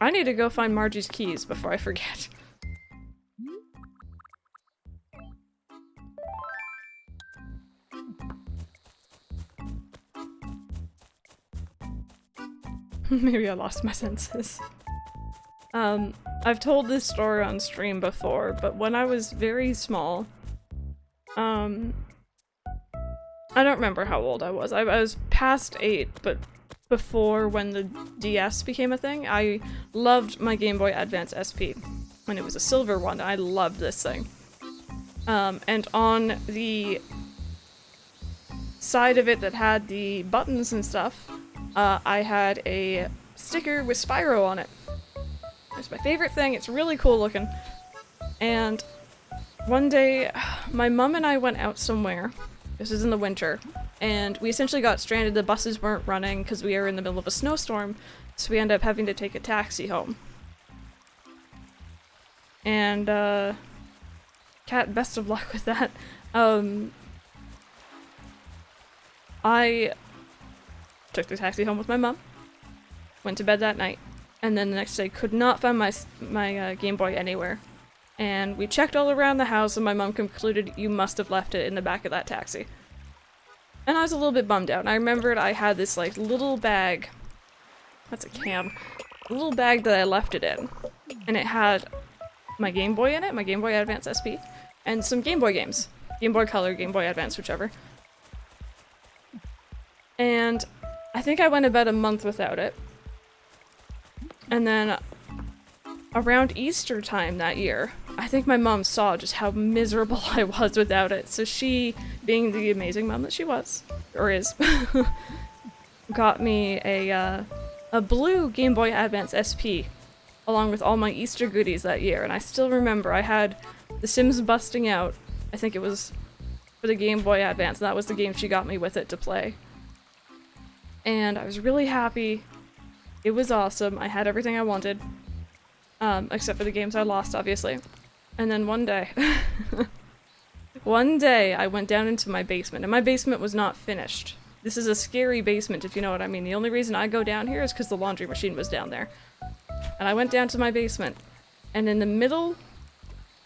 I need to go find Margie's keys before I forget. Maybe I lost my senses. I've told this story on stream before, but when I was very small, I don't remember how old I was. I was past 8, but before when the DS became a thing, I loved my Game Boy Advance SP. And it was a silver one. I loved this thing. And on the side of it that had the buttons and stuff, I had a sticker with Spyro on it. It's my favorite thing. It's really cool looking. And one day, my mom and I went out somewhere. This was in the winter. And we essentially got stranded. The buses weren't running because we were in the middle of a snowstorm. So we ended up having to take a taxi home. And, Kat, best of luck with that. I took the taxi home with my mom, went to bed that night, and then the next day could not find my Game Boy anywhere. And we checked all around the house, and my mom concluded you must have left it in the back of that taxi. And I was a little bit bummed out. And I remembered I had this like little bag. That's a cam. A little bag that I left it in, and it had my Game Boy in it, my Game Boy Advance SP, and some Game Boy games. Game Boy Color, Game Boy Advance, whichever. And I think I went about a month without it. And then around Easter time that year, I think my mom saw just how miserable I was without it. So she, being the amazing mom that she was, or is, got me a blue Game Boy Advance SP, along with all my Easter goodies that year. And I still remember I had The Sims Busting Out. I think it was for the Game Boy Advance, and that was the game she got me with it to play. And I was really happy. It was awesome. I had everything I wanted. Except for the games I lost, obviously. And then one day, I went down into my basement, and my basement was not finished. This is a scary basement, if you know what I mean. The only reason I go down here is because the laundry machine was down there. And I went down to my basement, and in the middle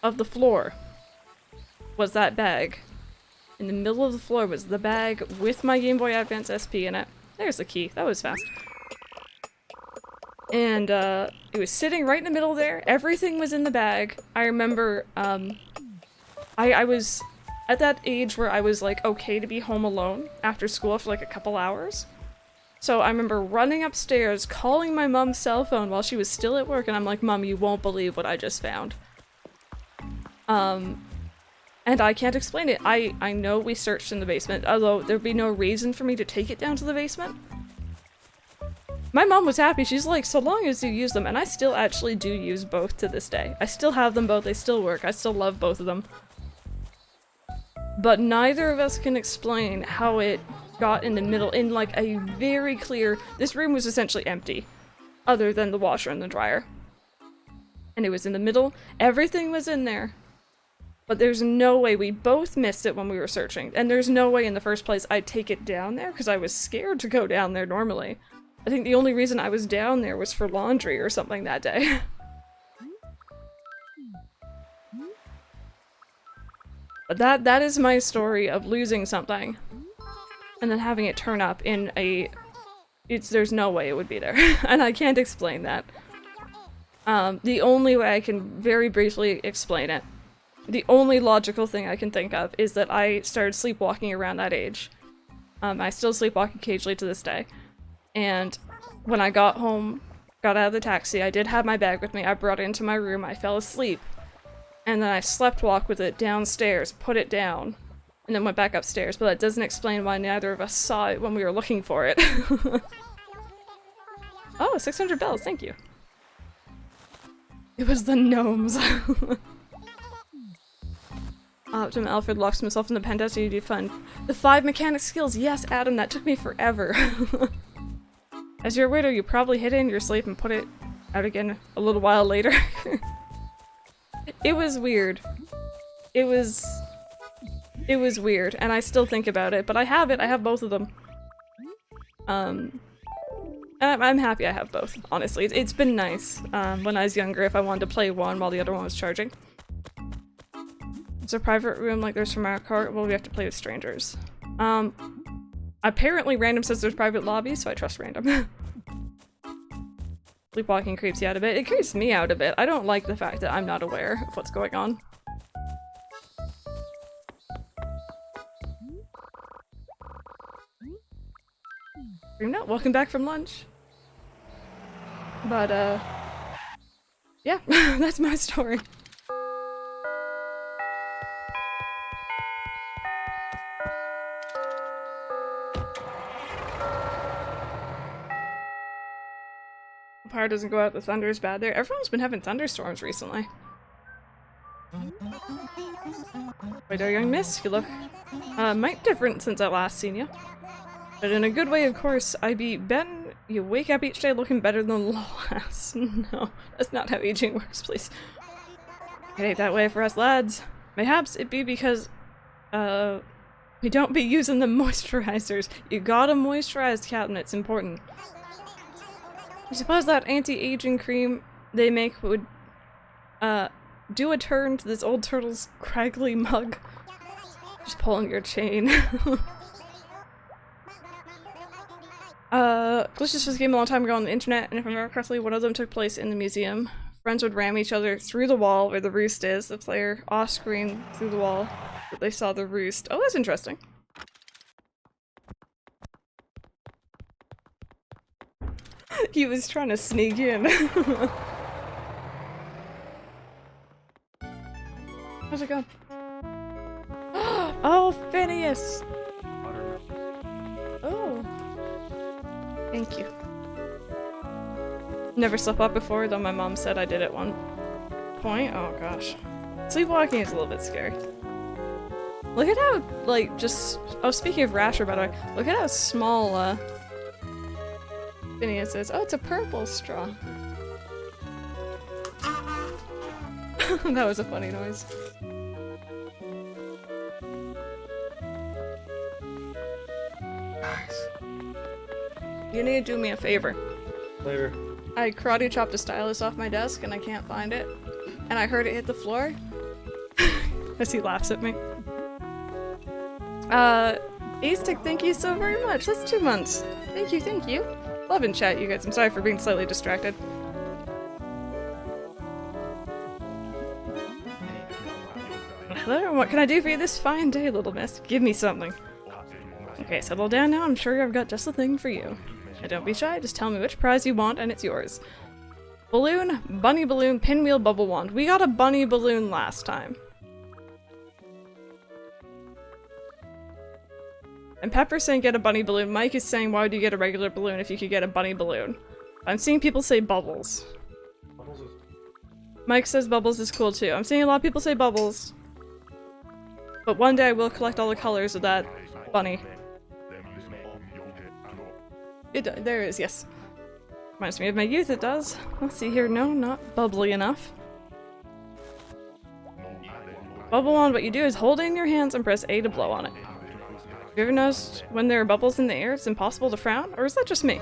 of the floor was that bag. In the middle of the floor was the bag with my Game Boy Advance SP in it. There's the key. That was fast. And, it was sitting right in the middle there. Everything was in the bag. I remember, I was at that age where I was, like, okay to be home alone after school for, like, a couple hours. So I remember running upstairs, calling my mom's cell phone while she was still at work, and I'm like, Mom, you won't believe what I just found. And I can't explain it. I know we searched in the basement, although there'd be no reason for me to take it down to the basement. My mom was happy. She's like, so long as you use them, and I still actually do use both to this day. I still have them both, they still work, I still love both of them. But neither of us can explain how it got in the middle, in like a very clear— this room was essentially empty, other than the washer and the dryer. And it was in the middle, everything was in there. But there's no way— we both missed it when we were searching, and there's no way in the first place I'd take it down there, because I was scared to go down there normally. I think the only reason I was down there was for laundry or something that day. But that is my story of losing something, and then having it turn up in a— there's no way it would be there, and I can't explain that. The only way I can very briefly explain it, the only logical thing I can think of, is that I started sleepwalking around that age. I still sleepwalk occasionally to this day. And when I got home, got out of the taxi, I did have my bag with me, I brought it into my room, I fell asleep. And then I sleptwalked with it downstairs, put it down, and then went back upstairs, but that doesn't explain why neither of us saw it when we were looking for it. Oh, 600 bells, thank you. It was the gnomes. Optim Alfred locks himself in the penthouse to do fun. The 5 mechanic skills, yes, Adam, that took me forever. As you're a widow, you probably hid it in your sleep and put it out again a little while later. It was weird. It was weird, and I still think about it, but I have it, I have both of them. And I'm happy I have both, honestly. It's been nice, when I was younger, if I wanted to play one while the other one was charging. It's a private room like there's from Mario Kart. Well, we have to play with strangers. Apparently random says there's private lobbies, so I trust random. Sleepwalking creeps you out a bit. It creeps me out a bit. I don't like the fact that I'm not aware of what's going on. No, welcome back from lunch. But, yeah, that's my story. Power doesn't go out, the thunder is bad there. Everyone's been having thunderstorms recently. Wait there, young miss, you look might different since I last seen you. But in a good way, of course. I be betting you wake up each day looking better than last. No, that's not how aging works, please. It ain't that way for us lads. Mayhaps it be because, we don't be using the moisturizers. You gotta moisturize, Captain, it's important. I suppose that anti-aging cream they make would, do a turn to this old turtle's craggly mug. Just pulling your chain. Glitches was a game a long time ago on the internet, and if I remember correctly, one of them took place in the museum. Friends would ram each other through the wall where the roost is, the player off-screen through the wall, but they saw the roost. Oh, that's interesting. He was trying to sneak in. How's it going? Oh, Phineas! Oh. Thank you. Never slept up before, though my mom said I did at one point. Oh gosh. Sleepwalking is a little bit scary. Look at how, like, just... Oh, speaking of Rasher, by the way, look at how small, Phineas is. Oh, it's a purple straw. That was a funny noise. Nice. You need to do me a favor. Later. I karate chopped a stylus off my desk and I can't find it. And I heard it hit the floor. As he laughs at me. Aztec, thank you so very much. That's 2 months. Thank you, thank you. Love in chat, you guys. I'm sorry for being slightly distracted. Hello, what can I do for you this fine day, little miss? Give me something. Okay, settle down now. I'm sure I've got just the thing for you. And don't be shy, just tell me which prize you want and it's yours. Balloon, bunny balloon, pinwheel, bubble wand. We got a bunny balloon last time. And Pepper's saying get a bunny balloon. Mike is saying why would you get a regular balloon if you could get a bunny balloon? I'm seeing people say bubbles. Mike says bubbles is cool too. I'm seeing a lot of people say bubbles. But one day I will collect all the colors of that bunny. There is, yes. Reminds me of my youth, it does. Let's see here. No, not bubbly enough. Bubble wand, what you do is hold it in your hands and press A to blow on it. Have you ever noticed when there are bubbles in the air, it's impossible to frown? Or is that just me?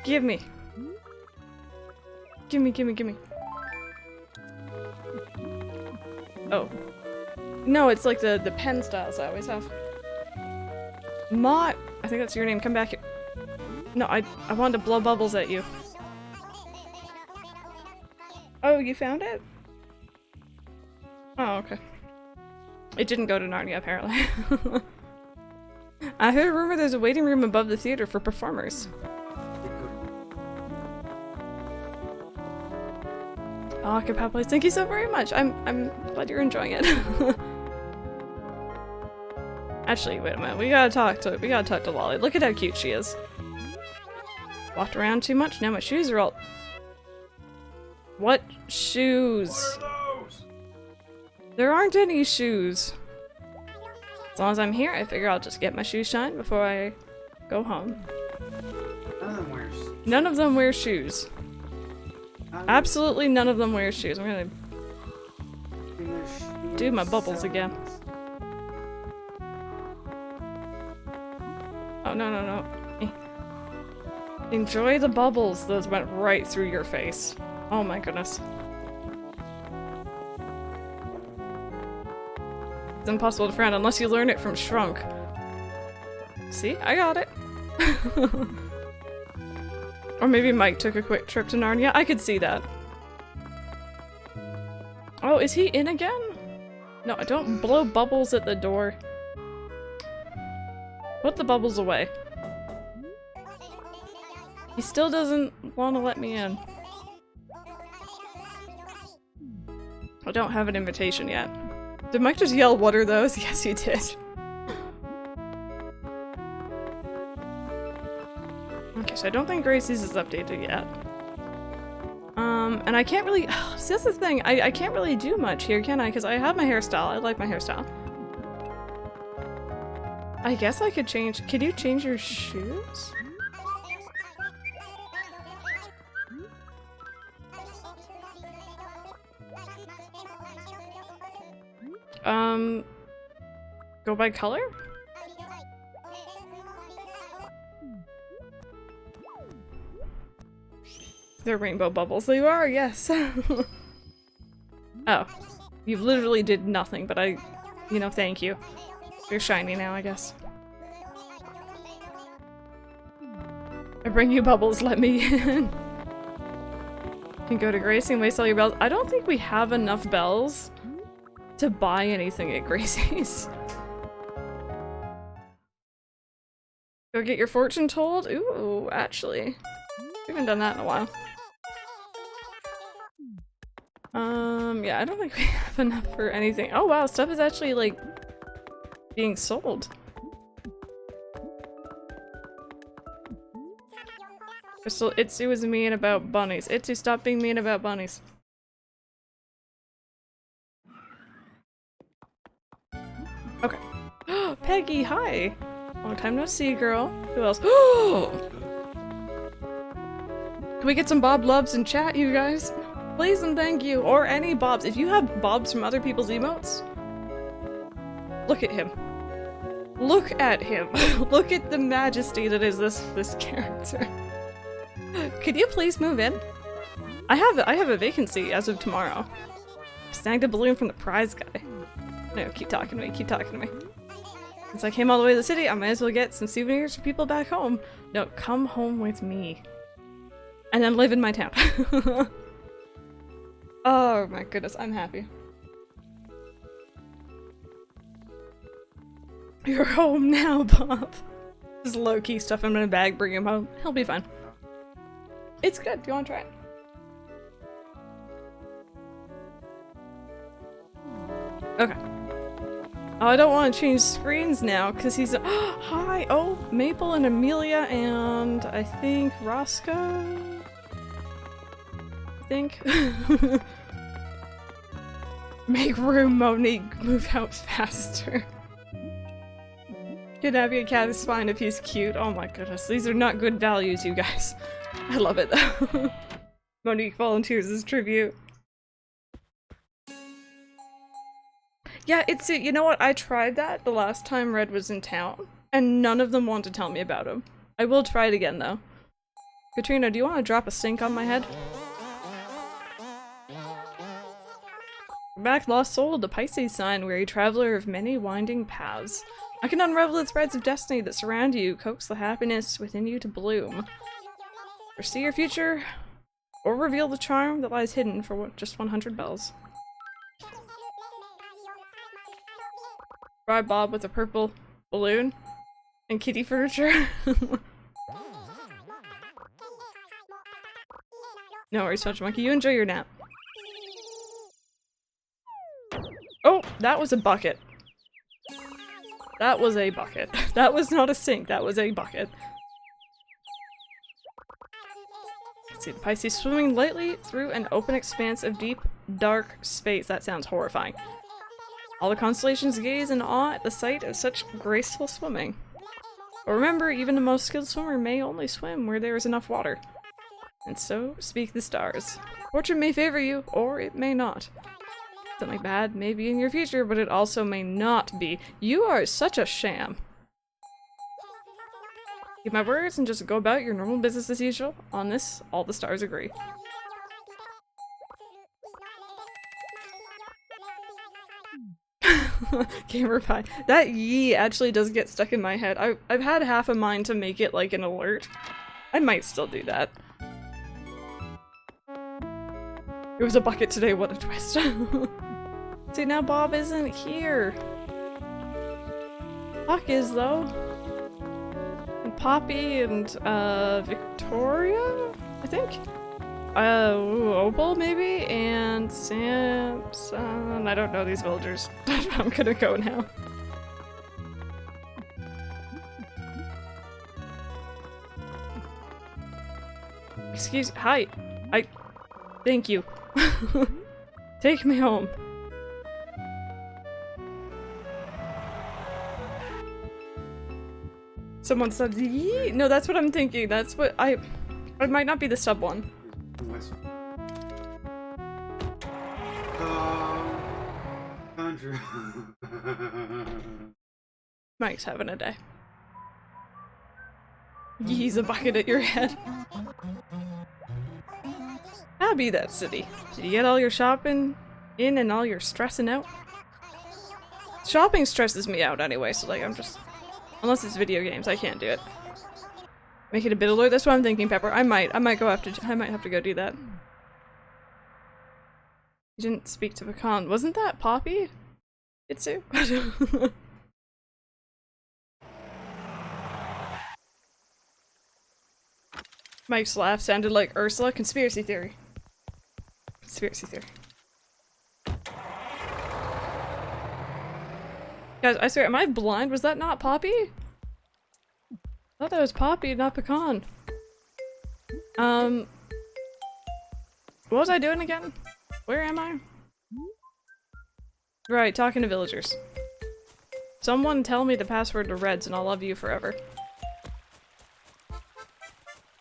Give me. Gimme, gimme, gimme. Oh. No, it's like the pen styles I always have. Mott! I think that's your name. Come back here. No, I wanted to blow bubbles at you. Oh, you found it? Oh, okay. It didn't go to Narnia, apparently. I heard a rumor there's a waiting room above the theater for performers. Oh, Kapapolis, thank you so very much. I'm glad you're enjoying it. Actually, wait a minute. We gotta talk to Lolly. Look at how cute she is. Walked around too much. Now my shoes are all. What shoes? What are those? There aren't any shoes. As long as I'm here, I figure I'll just get my shoes shined before I go home. None of them wear shoes. Absolutely none of them wear shoes. I'm gonna do my bubbles again. Oh, no, no, no. Enjoy the bubbles. Those went right through your face. Oh my goodness. It's impossible to frown unless you learn it from Shrunk. See? I got it. Or maybe Mike took a quick trip to Narnia. I could see that. Oh, is he in again? No, don't blow bubbles at the door. Put the bubbles away. He still doesn't want to let me in. I don't have an invitation yet. Did Mike just yell, "What are those?" Yes, he did. Okay, so I don't think Gracie's is updated yet. And I can't really- see, that's the thing, I can't really do much here, can I? Because I have my hairstyle, I like my hairstyle. I guess I could change- could you change your shoes? Go by color? They're rainbow bubbles. They are, yes. Oh. You literally did nothing, but I, you know, thank you. You're shiny now, I guess. I bring you bubbles, let me in. You can go to Gracie and waste all your bells. I don't think we have enough bells to buy anything at Gracie's. Go get your fortune told? Ooh, actually. We haven't done that in a while. Yeah, I don't think we have enough for anything. Oh wow, stuff is actually, like, being sold. Crystal, Itsu was mean about bunnies. Itsu, stop being mean about bunnies. Okay. Peggy, hi! Long time no see, girl. Who else? Can we get some Bob loves in chat, you guys? Please and thank you. Or any Bobs. If you have Bobs from other people's emotes, look at him. Look at him. Look at the majesty that is this character. Could you please move in? I have a vacancy as of tomorrow. Snagged a balloon from the prize guy. No, keep talking to me, keep talking to me. Since I came all the way to the city, I might as well get some souvenirs for people back home. No, come home with me. And then live in my town. Oh my goodness, I'm happy. You're home now, Bob. Just low-key stuff him in a bag, bring him home. He'll be fine. It's good. Do you want to try it? Okay. Oh, I don't want to change screens now because he's a hi! Oh, Maple and Amelia and I think Roscoe? I think. Make room, Monique. Move out faster. Kidnapping a cat is fine if he's cute. Oh my goodness, these are not good values, you guys. I love it though. Monique volunteers as tribute. Yeah, it's you know what? I tried that the last time Red was in town, and none of them wanted to tell me about him. I will try it again though. Katrina, do you want to drop a sink on my head? Back, lost soul, the Pisces sign, weary traveler of many winding paths. I can unravel the threads of destiny that surround you, coax the happiness within you to bloom. Foresee your future, or reveal the charm that lies hidden for just 100 bells. Bribe Bob with a purple balloon and kitty furniture. No worries, Touch Monkey. You enjoy your nap. Oh, that was a bucket. That was a bucket. That was not a sink, that was a bucket. Let's see, the Pisces swimming lightly through an open expanse of deep, dark space. That sounds horrifying. All the constellations gaze in awe at the sight of such graceful swimming. But remember, even the most skilled swimmer may only swim where there is enough water. And so speak the stars. Fortune may favor you, or it may not. Something bad may be in your future, but it also may not be. You are such a sham. Keep my words and just go about your normal business as usual. On this, all the stars agree. Gamer pie. That yee actually does get stuck in my head. I've had half a mind to make it like an alert. I might still do that. It was a bucket today, what a twist. See, now Bob isn't here. Puck is, though. And Poppy and, Victoria? I think? Opal, maybe? And Samson? I don't know these villagers. I'm gonna go now. Excuse- hi! Thank you. Take me home. Someone said, yee? No, that's what I'm thinking. That's what it might not be the sub one. Andrew. Mike's having a day. Yee's a bucket at your head. Happy that city. Did you get all your shopping in and all your stressing out? Shopping stresses me out anyway, so like I'm just... Unless it's video games, I can't do it. Make it a bit alert, that's what I'm thinking, Pepper. I might have to go do that. You didn't speak to Pecan. Wasn't that Poppy? Itsu? Mike's laugh sounded like Ursula. Conspiracy theory. Conspiracy theory. Guys, I swear, am I blind? Was that not Poppy? I thought that was Poppy, not Pecan. What was I doing again? Where am I? Right, talking to villagers. Someone tell me the password to Reds and I'll love you forever.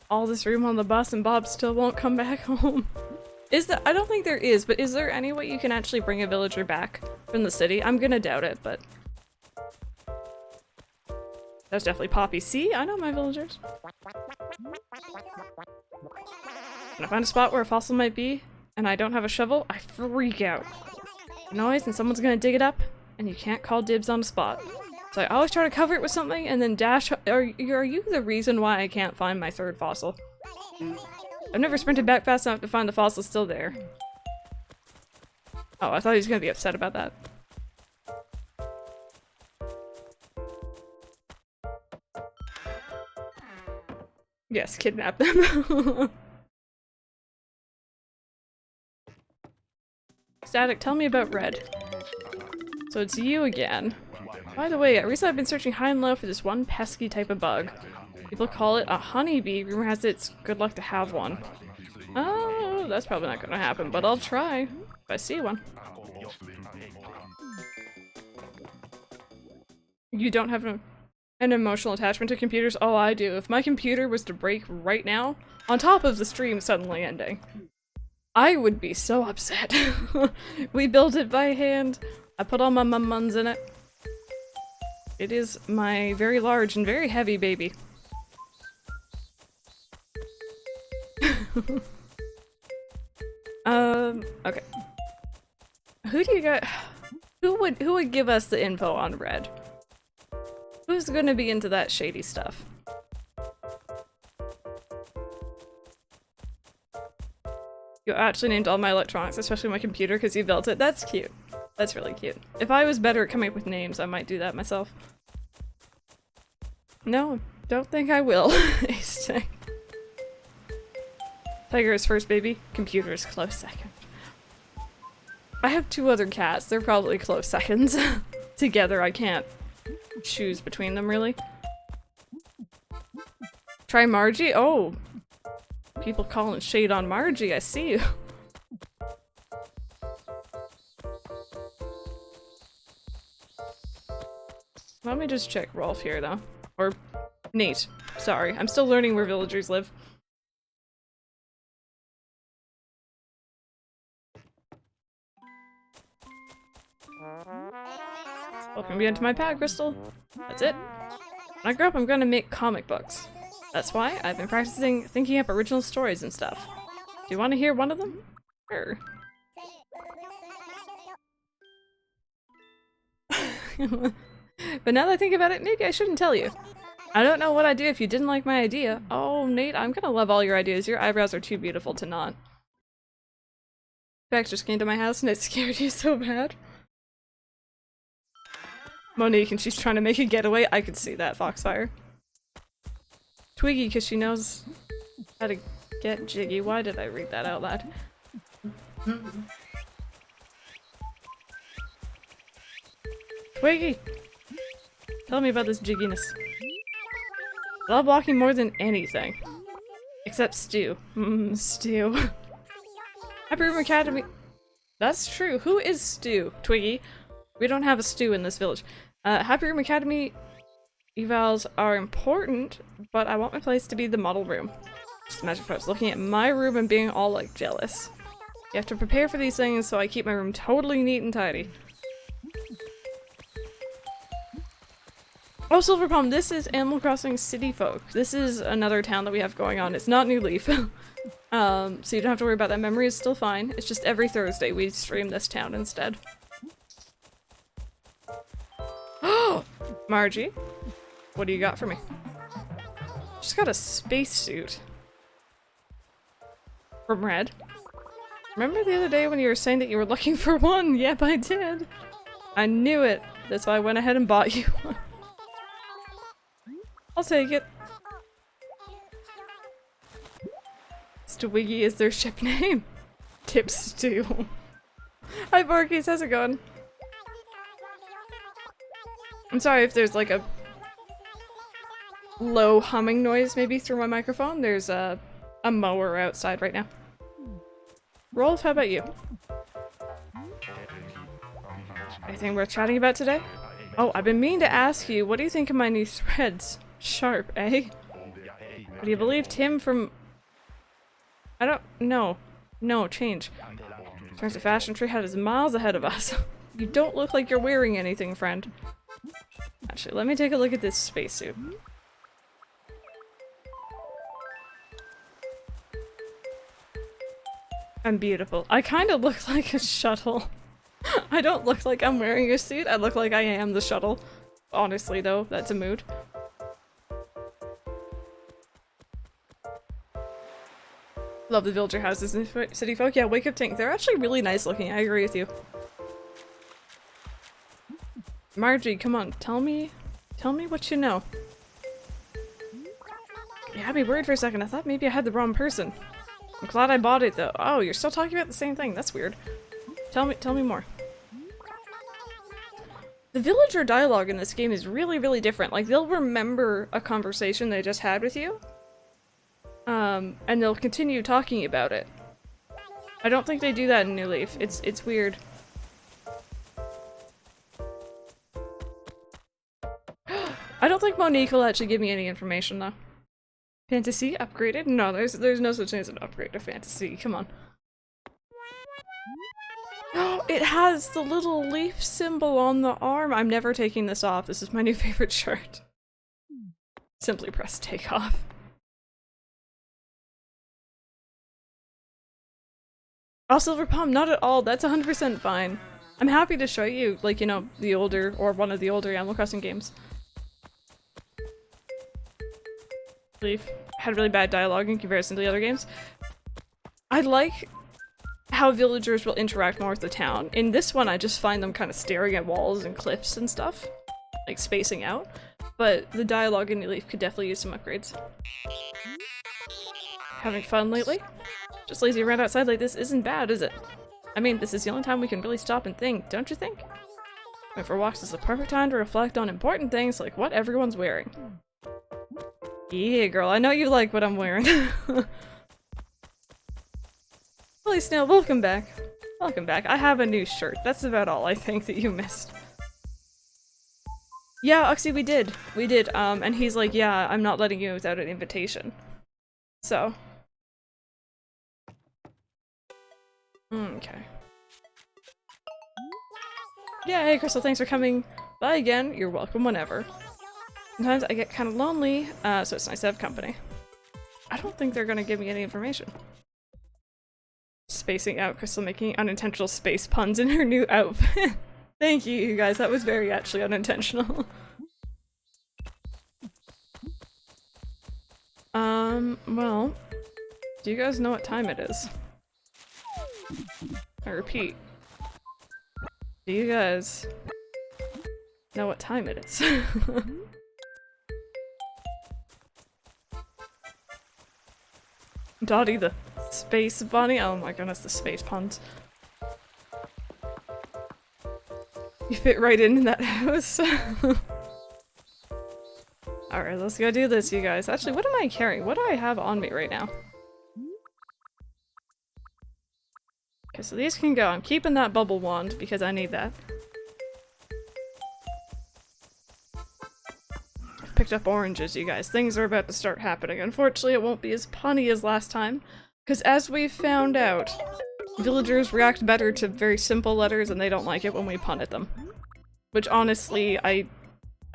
All this room on the bus and Bob still won't come back home. Is there- I don't think there is, but is there any way you can actually bring a villager back from the city? I'm gonna doubt it, but... That's definitely Poppy. See? I know my villagers. When I find a spot where a fossil might be, and I don't have a shovel, I freak out. Noise and someone's gonna dig it up, and you can't call dibs on the spot. So I always try to cover it with something and then dash- Are you the reason why I can't find my third fossil? I've never sprinted back fast enough to find the fossil still there. Oh, I thought he was gonna be upset about that. Yes, kidnap them. Static, tell me about Red. So it's you again. By the way, recently I've been searching high and low for this one pesky type of bug. People call it a honeybee. Rumor has it it's good luck to have one. Oh, that's probably not gonna happen, but I'll try if I see one. You don't have an emotional attachment to computers? Oh, I do. If my computer was to break right now, on top of the stream suddenly ending, I would be so upset. We built it by hand. I put all my mum-muns in it. It is my very large and very heavy baby. Okay. Who do you got? Who would give us the info on Red? Who's gonna be into that shady stuff? You actually named all my electronics, especially my computer, because you built it. That's cute. That's really cute. If I was better at coming up with names, I might do that myself. No, don't think I will. Tiger is first, baby. Computer is close second. I have two other cats. They're probably close seconds. Together, I can't choose between them, really. Try Margie? Oh. People calling shade on Margie, I see you. Let me just check Rolf here, though. Or Nate. Sorry, I'm still learning where villagers live. Welcome again to my pad, Crystal. That's it. When I grow up, I'm gonna make comic books. That's why I've been practicing thinking up original stories and stuff. Do you want to hear one of them? Sure. But now that I think about it, maybe I shouldn't tell you. I don't know what I'd do if you didn't like my idea. Oh, Nate, I'm gonna love all your ideas. Your eyebrows are too beautiful to not. Bex just came to my house and it scared you so bad. Monique, and she's trying to make a getaway. I could see that, Foxfire. Twiggy, because she knows how to get jiggy. Why did I read that out loud? Twiggy! Tell me about this jigginess. I love walking more than anything. Except stew. Stew. Happy Room Academy. That's true. Who is Stew? Twiggy. We don't have a stew in this village. Happy Room Academy evals are important, but I want my place to be the model room. Just imagine if I was looking at my room and being all like jealous. You have to prepare for these things, so I keep my room totally neat and tidy. Oh, Silver Palm, this is Animal Crossing City Folk. This is another town that we have going on. It's not New Leaf. So you don't have to worry about that. Memory is still fine. It's just every Thursday we stream this town instead. Margie, what do you got for me? Just got a spacesuit. From Red. Remember the other day when you were saying that you were looking for one? Yep, I did. I knew it. That's why I went ahead and bought you one. I'll take it. Twiggy is their ship name. Tip Stew. Hi Borkies, how's it going? I'm sorry if there's like a low humming noise maybe through my microphone. There's a mower outside right now. Rolf, how about you? Anything worth chatting about today? Oh, I've been meaning to ask you, what do you think of my new threads? Sharp, eh? Do you believe Tim from... I don't... No. No, change. In terms of fashion, Treehouse is miles ahead of us. You don't look like you're wearing anything, friend. Actually, let me take a look at this spacesuit. I'm beautiful. I kind of look like a shuttle. I don't look like I'm wearing a suit. I look like I am the shuttle. Honestly, though, that's a mood. Love the villager houses in City Folk. Yeah, Wake Up Tank. They're actually really nice looking. I agree with you. Margie, come on. Tell me what you know. You had me worried for a second. I thought maybe I had the wrong person. I'm glad I bought it though. Oh, you're still talking about the same thing. That's weird. Tell me more. The villager dialogue in this game is really, really different. Like, they'll remember a conversation they just had with you. And they'll continue talking about it. I don't think they do that in New Leaf. It's weird. I don't think Monique will actually give me any information though. Fantasy upgraded? No, there's no such thing as an upgrade to fantasy. Come on. It has the little leaf symbol on the arm. I'm never taking this off. This is my new favorite shirt. Simply press take off. Oh, Silver Palm, not at all. That's 100% fine. I'm happy to show you, like, you know, the older, or one of the older Animal Crossing games. Leaf had really bad dialogue in comparison to the other games. I like how villagers will interact more with the town. In this one, I just find them kind of staring at walls and cliffs and stuff. Like, spacing out. But the dialogue in New Leaf could definitely use some upgrades. Having fun lately? Just lazy around outside like this isn't bad, is it? I mean, this is the only time we can really stop and think, don't you think? Going for walks is the perfect time to reflect on important things like what everyone's wearing. Yeah, girl, I know you like what I'm wearing. Holy Snail, welcome back. Welcome back. I have a new shirt. That's about all I think that you missed. Yeah, Oxy, we did. We did, and he's like, yeah, I'm not letting you without an invitation. So. Okay. Yeah, hey Crystal, thanks for coming by again. You're welcome whenever. Sometimes I get kind of lonely, so it's nice to have company. I don't think they're gonna give me any information. Spacing out Crystal making unintentional space puns in her new outfit. Thank you, you guys. That was very actually unintentional. Well, do you guys know what time it is? I repeat. Do you guys know what time it is? Dotty the space bunny? Oh my goodness, the space puns. You fit right in that house. Alright, let's go do this, you guys. Actually, what am I carrying? What do I have on me right now? Okay, so these can go. I'm keeping that bubble wand because I need that. I've picked up oranges, you guys. Things are about to start happening. Unfortunately, it won't be as punny as last time. Because as we found out, villagers react better to very simple letters and they don't like it when we pun at them. Which honestly, I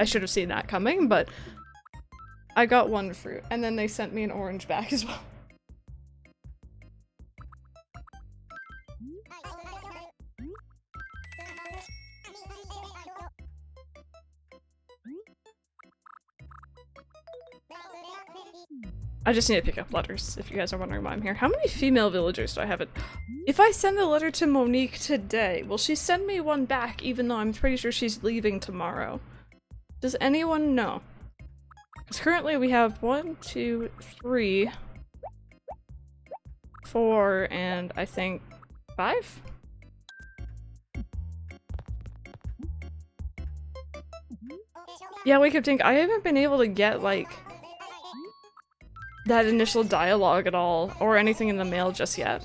should have seen that coming, but I got one fruit. And then they sent me an orange back as well. I just need to pick up letters, if you guys are wondering why I'm here. How many female villagers do I have? If I send a letter to Monique today, will she send me one back even though I'm pretty sure she's leaving tomorrow? Does anyone know? Because currently we have 1, 2, 3, 4, and I think 5? Yeah, Wake Up Tink, I haven't been able to get, like, that initial dialogue at all, or anything in the mail just yet.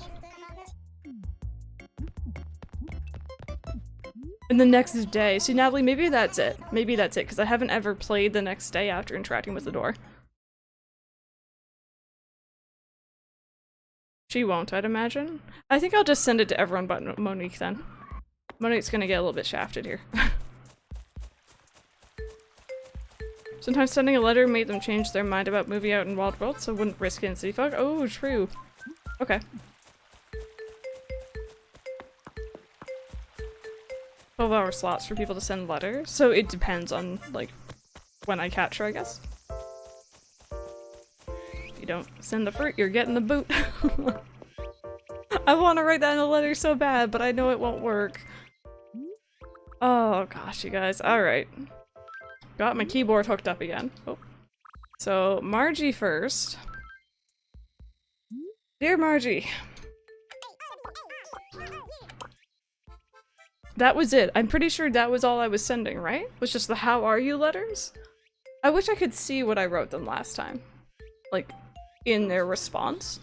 And the next day. See, Natalie, maybe that's it. Maybe that's it, because I haven't ever played the next day after interacting with the door. She won't, I'd imagine. I think I'll just send it to everyone but Monique then. Monique's gonna get a little bit shafted here. Sometimes sending a letter made them change their mind about moving out in Wild World, so wouldn't risk it in City Fog. Oh, true. Okay. 12-hour slots for people to send letters, so it depends on, like, when I catch her, I guess. If you don't send the fruit, you're getting the boot. I want to write that in a letter so bad, but I know it won't work. Oh gosh, you guys. Alright. Got my keyboard hooked up again. Oh. So, Margie first. Dear Margie. That was it. I'm pretty sure that was all I was sending, right? Was just the how are you letters? I wish I could see what I wrote them last time. Like, in their response.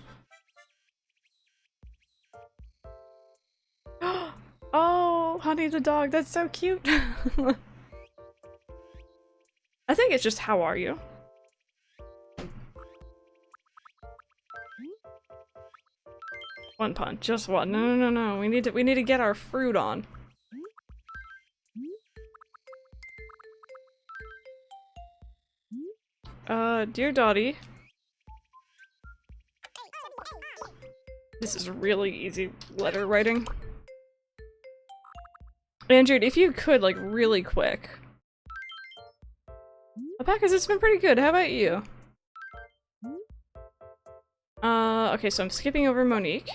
Oh, Honey the dog, that's so cute. I think it's just how are you? One pun, just one. No. We need to get our fruit on. Dear Dotty. This is really easy letter writing. Andrew, if you could, like, really quick. Alpacas, it's been pretty good. How about you? Okay, so I'm skipping over Monique.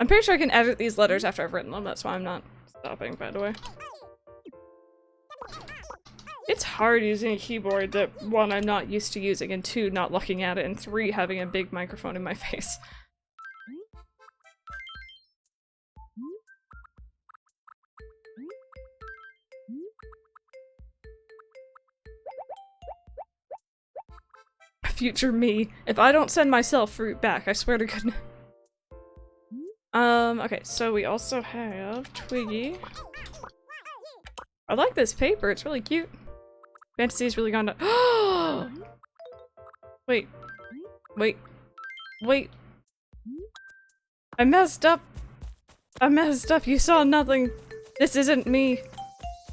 I'm pretty sure I can edit these letters after I've written them. That's why I'm not stopping, by the way. It's hard using a keyboard that, 1, I'm not used to using, and 2, not looking at it, and 3, having a big microphone in my face. Future me. If I don't send myself fruit back, I swear to goodness. Okay, so we also have Twiggy. I like this paper, it's really cute. Fantasy's really gone to- Wait. I messed up. You saw nothing. This isn't me.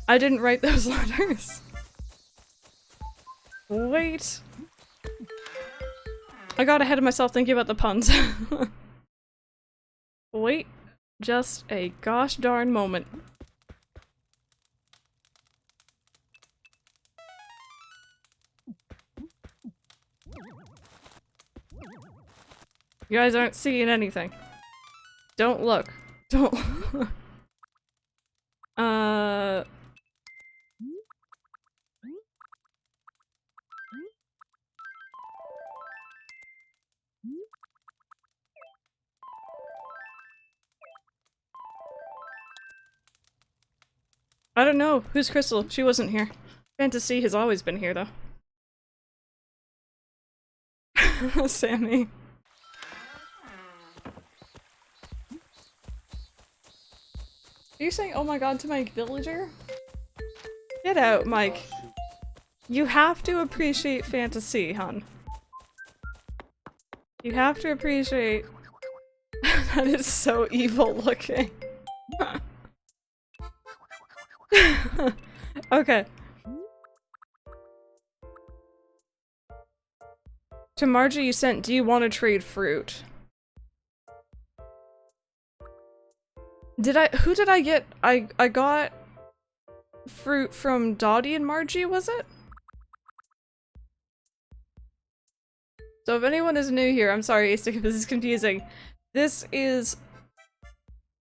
I didn't write those letters. Wait. I got ahead of myself thinking about the puns. Wait. Just a gosh darn moment. You guys aren't seeing anything. Don't look. Don't. I don't know. Who's Crystal? She wasn't here. Fantasy has always been here, though. Sammy. Are you saying, oh my god, to my villager? Get out, Mike. You have to appreciate fantasy, hun. You have to appreciate... That is so evil looking. Okay. To Margie you sent, do you want to trade fruit? Who did I get? I got fruit from Dotty and Margie, was it? So if anyone is new here, I'm sorry, Ace, if this is confusing. This is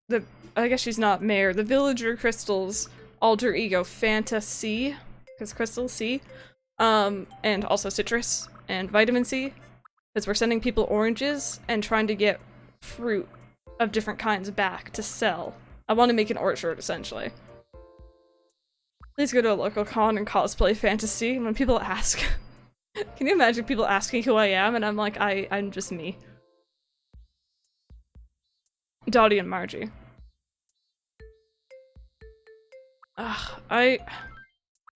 the, I guess she's not Mare, the villager Crystal's alter ego, Fantasy, because Crystal C, and also citrus and vitamin C, because we're sending people oranges and trying to get fruit of different kinds back to sell. I want to make an orchard, essentially. Please go to a local con and cosplay Fantasy. When people ask, can you imagine people asking who I am and I'm like, I'm just me. Dotty and Margie.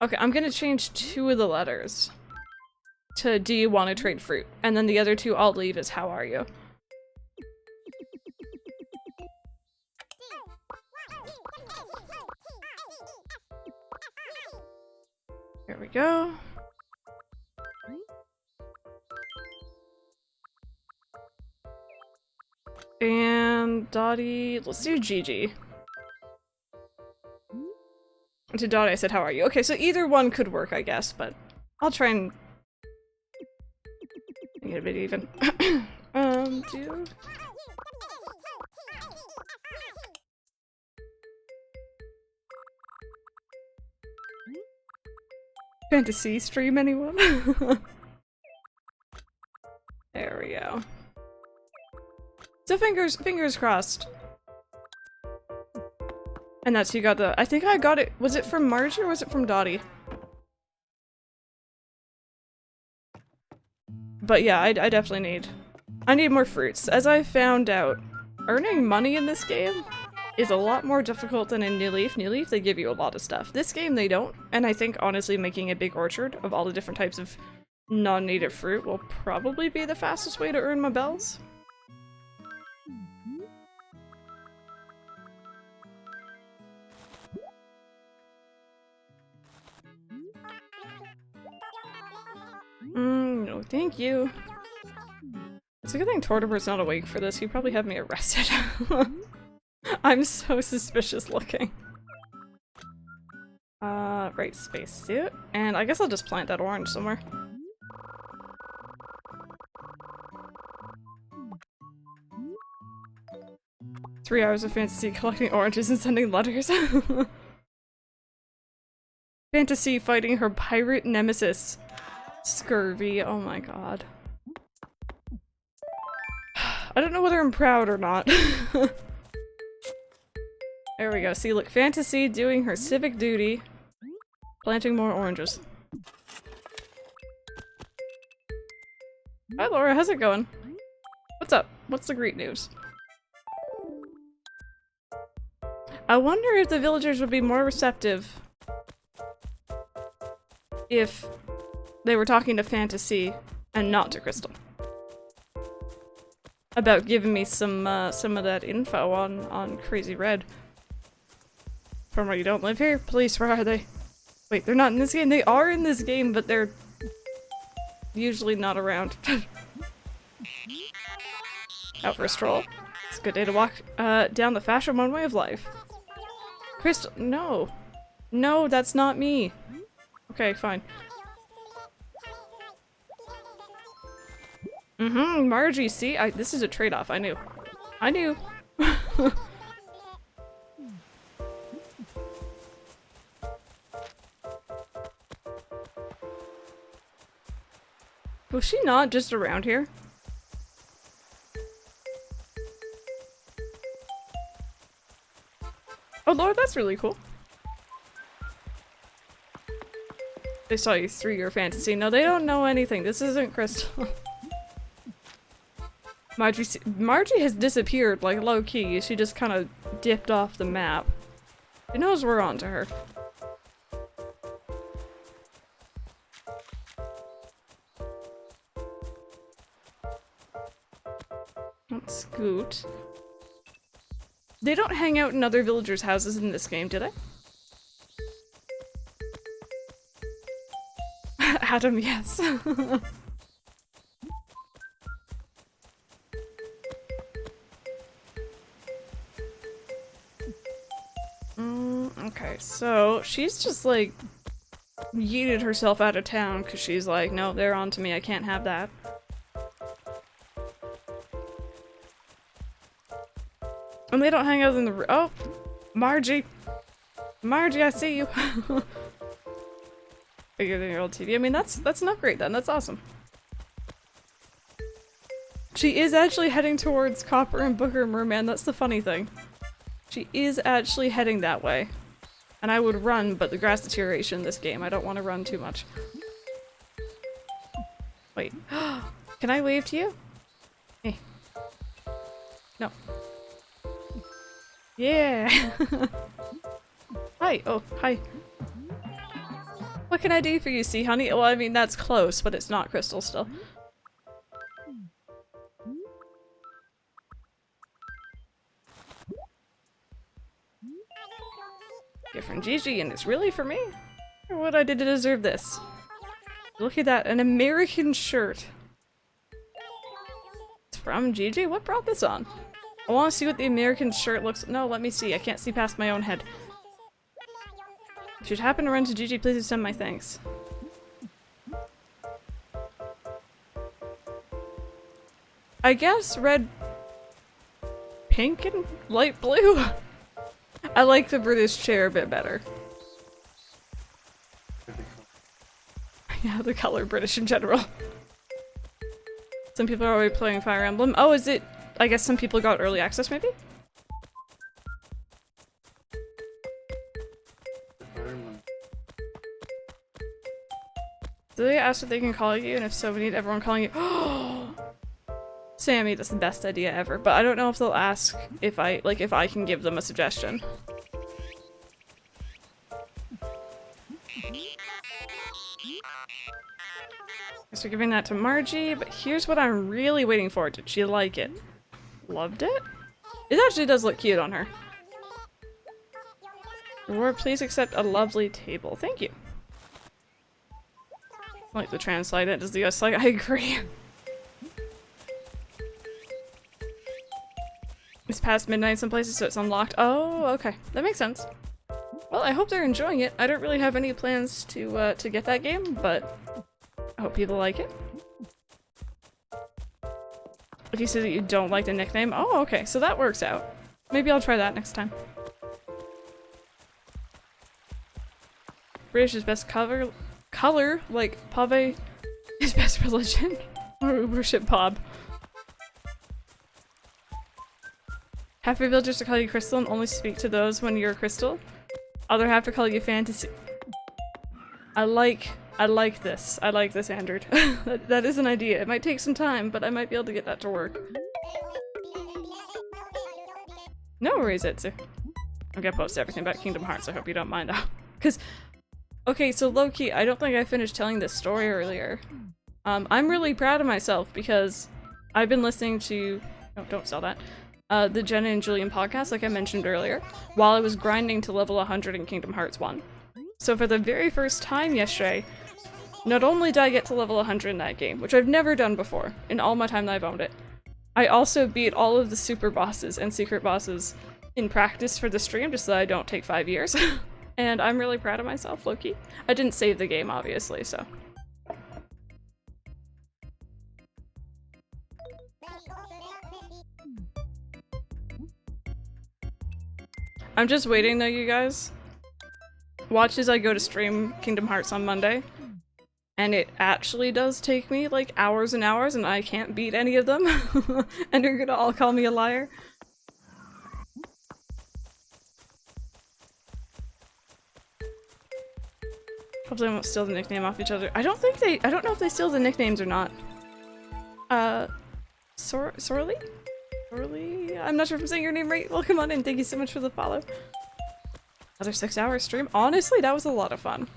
Okay, I'm gonna change 2 of the letters to do you want to trade fruit, and then the other 2 I'll leave as how are you. Here we go. And Dotty, let's do Gigi. To Dotty I said, how are you? Okay, so either one could work, I guess, but I'll try and get a bit even. Do... Fantasy stream, anyone? There we go. So fingers crossed. And that's you got the, I think I got it, was it from Margie or was it from Dotty? But yeah, I definitely I need more fruits. As I found out, earning money in this game is a lot more difficult than in New Leaf. New Leaf, they give you a lot of stuff. This game, they don't. And I think, honestly, making a big orchard of all the different types of non-native fruit will probably be the fastest way to earn my bells. No, thank you. It's a good thing Tortimer's not awake for this. He'd probably have me arrested. I'm so suspicious looking. Right, spacesuit. And I guess I'll just plant that orange somewhere. Three hours of fantasy collecting oranges and sending letters. Fantasy fighting her pirate nemesis. Scurvy, oh my god. I don't know whether I'm proud or not. There we go. See, look, Fantasy doing her civic duty. Planting more oranges. Hi Laura, how's it going? What's up? What's the great news? I wonder if the villagers would be more receptive if they were talking to Fantasy and not to Crystal. About giving me some of that info on Crazy Red. From where you don't live here? Police, where are they? Wait, they're not in this game? They are in this game, but they're usually not around. Out for a stroll. It's a good day to walk down the fashion one-way of life. Crystal, no. No, that's not me. Okay, fine. Margie, see? This is a trade-off, I knew. I knew. Was she not just around here? Oh lord, that's really cool. They saw you through your fantasy. No, they don't know anything. This isn't Crystal. Margie has disappeared, like low-key. She just kind of dipped off the map. She knows we're on to her. Let's scoot. They don't hang out in other villagers' houses in this game, do they? Adam, yes. Okay, so she's just like yeeted herself out of town because she's like, no, they're on to me, I can't have that. And they don't hang out in the oh, Margie! Margie, I see you! Bigger than your old TV. I mean, that's not great then, that's awesome. She is actually heading towards Copper and Booker Merman, that's the funny thing. She is actually heading that way. And I would run, but the grass deterioration in this game, I don't want to run too much. Wait. Can I wave to you? Hey. No. Yeah! Hi! Oh, hi. What can I do for you, Sea Honey? Well, I mean, that's close, but it's not Crystal still. Different Gigi, and it's really for me? Or what I did to deserve this? Look at that, an American shirt. It's from Gigi? What brought this on? I want to see what the American shirt looks- no, let me see. I can't see past my own head. If you happen to run to Gigi, please extend my thanks. I guess red, pink, and light blue? I like the British chair a bit better. Yeah, the color British in general. Some people are already playing Fire Emblem. Oh, is it? I guess some people got early access, maybe? Do they ask what they can call you? And if so, we need everyone calling you. Sammy, that's the best idea ever. But I don't know if they'll ask if I can give them a suggestion. So we're giving that to Margie, but here's what I'm really waiting for. Did she like it? Loved it? It actually does look cute on her. Reward, please accept a lovely table. Thank you. I like the translate it. Does the US like? I agree. It's past midnight in some places, so it's unlocked. Oh, okay. That makes sense. Well, I hope they're enjoying it. I don't really have any plans to get that game, but I hope people like it. If you say that you don't like the nickname, oh, okay, so that works out. Maybe I'll try that next time. British is best color, like Pave is best religion. Or we worship Bob. Half your villagers to call you Crystal and only speak to those when you're Crystal. Other half to call you Fantasy. I like this. I like this, Andrew. that is an idea. It might take some time, but I might be able to get that to work. No worries, Itsu. I'm gonna post everything about Kingdom Hearts, I hope you don't mind. Because, okay, so low-key, I don't think I finished telling this story earlier. I'm really proud of myself because I've been listening to- oh, don't sell that. The Jenna and Julian podcast, like I mentioned earlier, while I was grinding to level 100 in Kingdom Hearts 1. So for the very first time yesterday, not only did I get to level 100 in that game, which I've never done before in all my time that I've owned it, I also beat all of the super bosses and secret bosses in practice for the stream, just so I don't take 5 years. And I'm really proud of myself, Loki. I didn't save the game, obviously, so. I'm just waiting though, you guys. Watch as I go to stream Kingdom Hearts on Monday. And it actually does take me like hours and hours and I can't beat any of them. And you're gonna all call me a liar. Hopefully I won't steal the nickname off each other. I don't know if they steal the nicknames or not. Sorley? Sorley? I'm not sure if I'm saying your name right. Welcome on in. Thank you so much for the follow. Another 6-hour stream? Honestly, that was a lot of fun.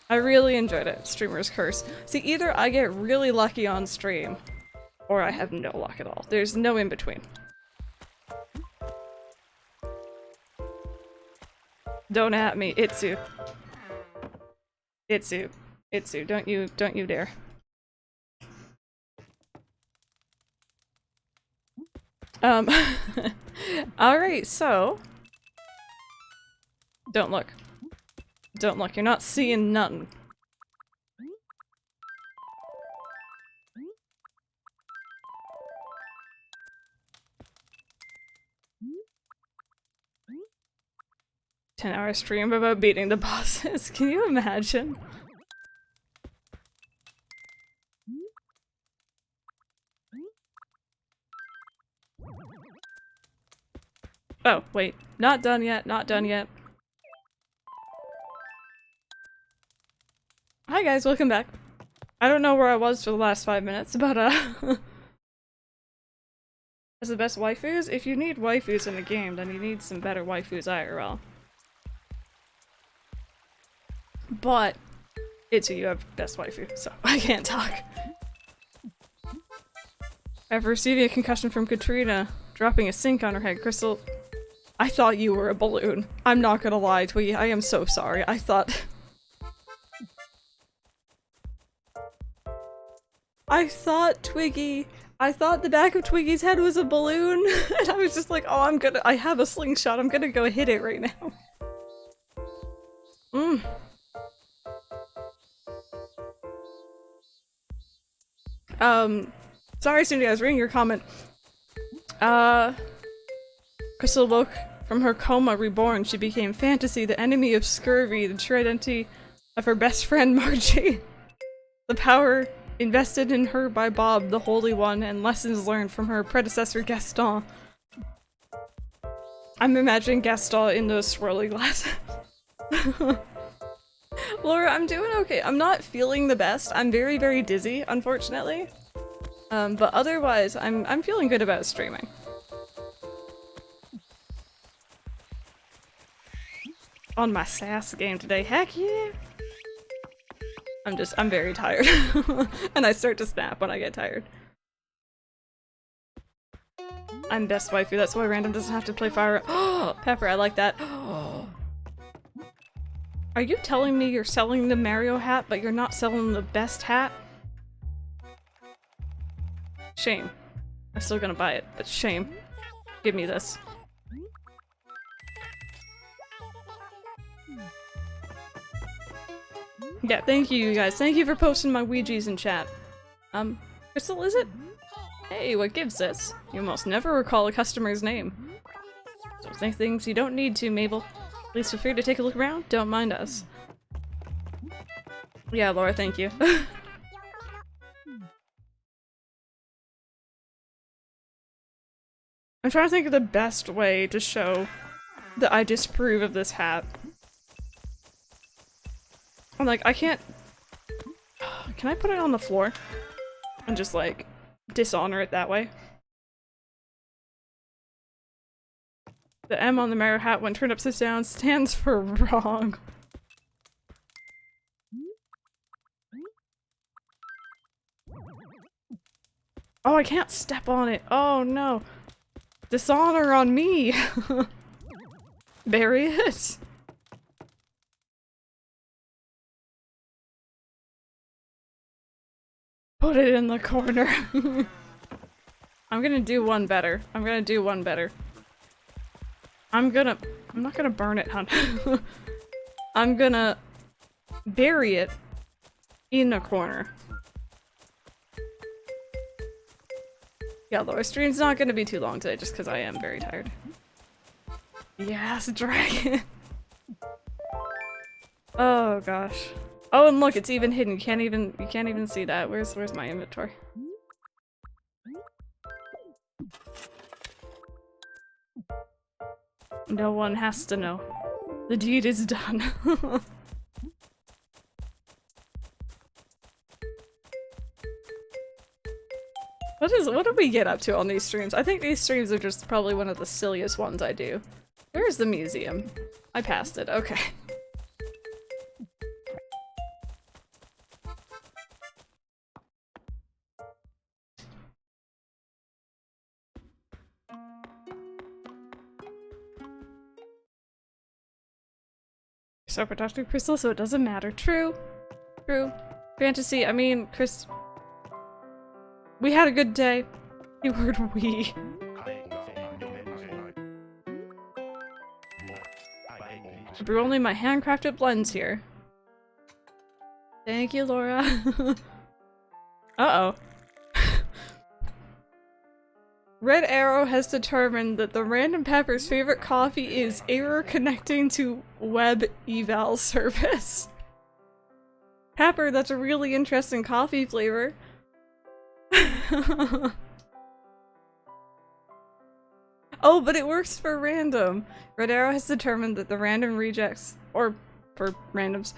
I really enjoyed it. Streamer's curse. See, either I get really lucky on stream, or I have no luck at all. There's no in between. Don't at me, Itsu. Itsu. Itsu, don't you dare. Alright, so... Don't look. Don't look, you're not seeing nothing. Ten-hour stream about beating the bosses. Can you imagine? Oh, wait. Not done yet, not done yet. Hi guys, welcome back. I don't know where I was for the last 5 minutes, but as the best waifus? If you need waifus in a game, then you need some better waifus IRL. But it's you have best waifu, so I can't talk. After receiving a concussion from Katrina, dropping a sink on her head, Crystal, I thought you were a balloon. I'm not gonna lie, Twiggy, I am so sorry. I thought Twiggy, I thought the back of Twiggy's head was a balloon, and I was just like, oh, I have a slingshot, I'm gonna go hit it right now. Sorry Cindy, I was reading your comment. Crystal woke from her coma reborn. She became Fantasy, the enemy of scurvy, the true identity of her best friend Margie. The power invested in her by Bob, the Holy One, and lessons learned from her predecessor Gaston. I'm imagining Gaston in those swirly glasses. Laura, I'm doing okay. I'm not feeling the best. I'm very, very dizzy, unfortunately. But otherwise, I'm feeling good about streaming. On my sass game today. Heck yeah! I'm very tired. And I start to snap when I get tired. I'm best waifu, that's why Random doesn't have to play fire. Oh, Pepper, I like that. Oh. Are you telling me you're selling the Mario hat, but you're not selling the best hat? Shame. I'm still gonna buy it, but shame. Give me this. Yeah, thank you guys. Thank you for posting my Ouija's in chat. Crystal, is it? Hey, what gives this? You almost never recall a customer's name. Don't think things you don't need to, Mabel. Please feel free to take a look around. Don't mind us. Yeah, Laura, thank you. I'm trying to think of the best way to show that I disapprove of this hat. I'm like, I can't... Can I put it on the floor? And just, like, dishonor it that way? The M on the Mario hat when turned upside down stands for wrong. Oh, I can't step on it. Oh, no. Dishonor on me. Bury it. Put it in the corner. I'm gonna do one better. I'm not gonna burn it, hun. I'm gonna bury it in a corner. Yeah, although our stream's not gonna be too long today just because I am very tired. Yes, dragon. Oh gosh. Oh, and look, it's even hidden. You can't even see that. Where's my inventory? No one has to know. The deed is done. What do we get up to on these streams? I think these streams are just probably one of the silliest ones I do. Where's the museum? I passed it. Okay. So productive, Crystal, so it doesn't matter. True. True. Fantasy, I mean, Chris... We had a good day. Keyword we. I brew only my handcrafted blends here. Thank you, Laura. Uh-oh. Red Arrow has determined that the Random Pepper's favorite coffee is error connecting to web eval service. Pepper, that's a really interesting coffee flavor. Oh, but it works for random. Red Arrow has determined that the random rejects, or for randoms,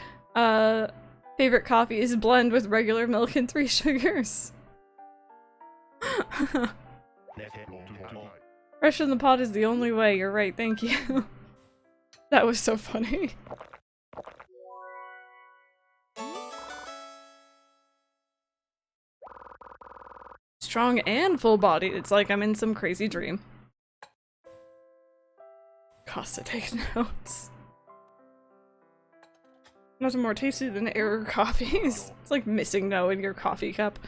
favorite coffee is blend with regular milk and 3 sugars. Fresh in the pot is the only way, you're right, thank you. That was so funny. Strong and full-bodied, it's like I'm in some crazy dream. Costa takes notes. Nothing more tasty than error coffees. It's like missing no in your coffee cup.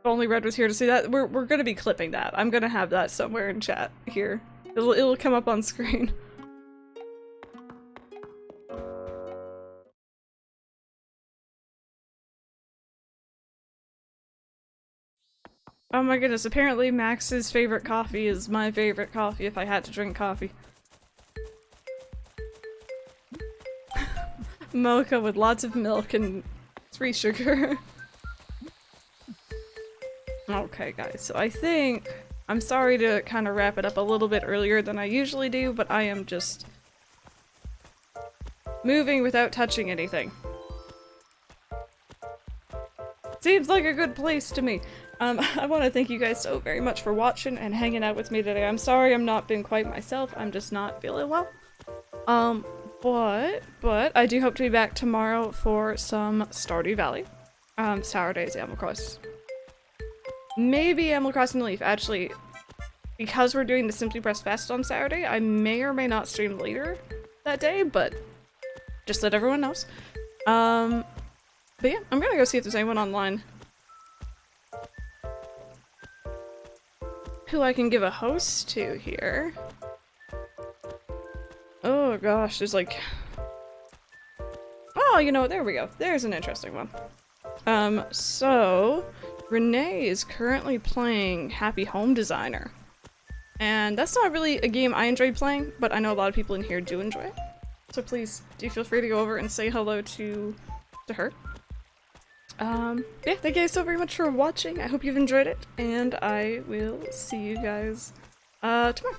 If only Red was here to see that. We're gonna be clipping that. I'm gonna have that somewhere in chat here. It'll come up on screen. Oh my goodness, apparently Max's favorite coffee is my favorite coffee if I had to drink coffee. Mocha with lots of milk and 3 sugar. Okay guys, so I think I'm sorry to kind of wrap it up a little bit earlier than I usually do, but I am just moving without touching anything. Seems like a good place to me. I want to thank you guys so very much for watching and hanging out with me today. I'm sorry I'm not being quite myself. I'm just not feeling well. But I do hope to be back tomorrow for some Stardew Valley. Saturday's Animal Cross. Maybe Animal Crossing Leaf. Actually, because we're doing the Simply Press Fest on Saturday, I may or may not stream later that day, but just let everyone knows. But yeah, I'm gonna go see if there's anyone online who I can give a host to here. Oh gosh, there's like... Oh, you know what, there we go. There's an interesting one. So... Renee is currently playing Happy Home Designer. And that's not really a game I enjoy playing, but I know a lot of people in here do enjoy it. So please, do feel free to go over and say hello to her. Yeah, thank you guys so very much for watching. I hope you've enjoyed it, and I will see you guys tomorrow.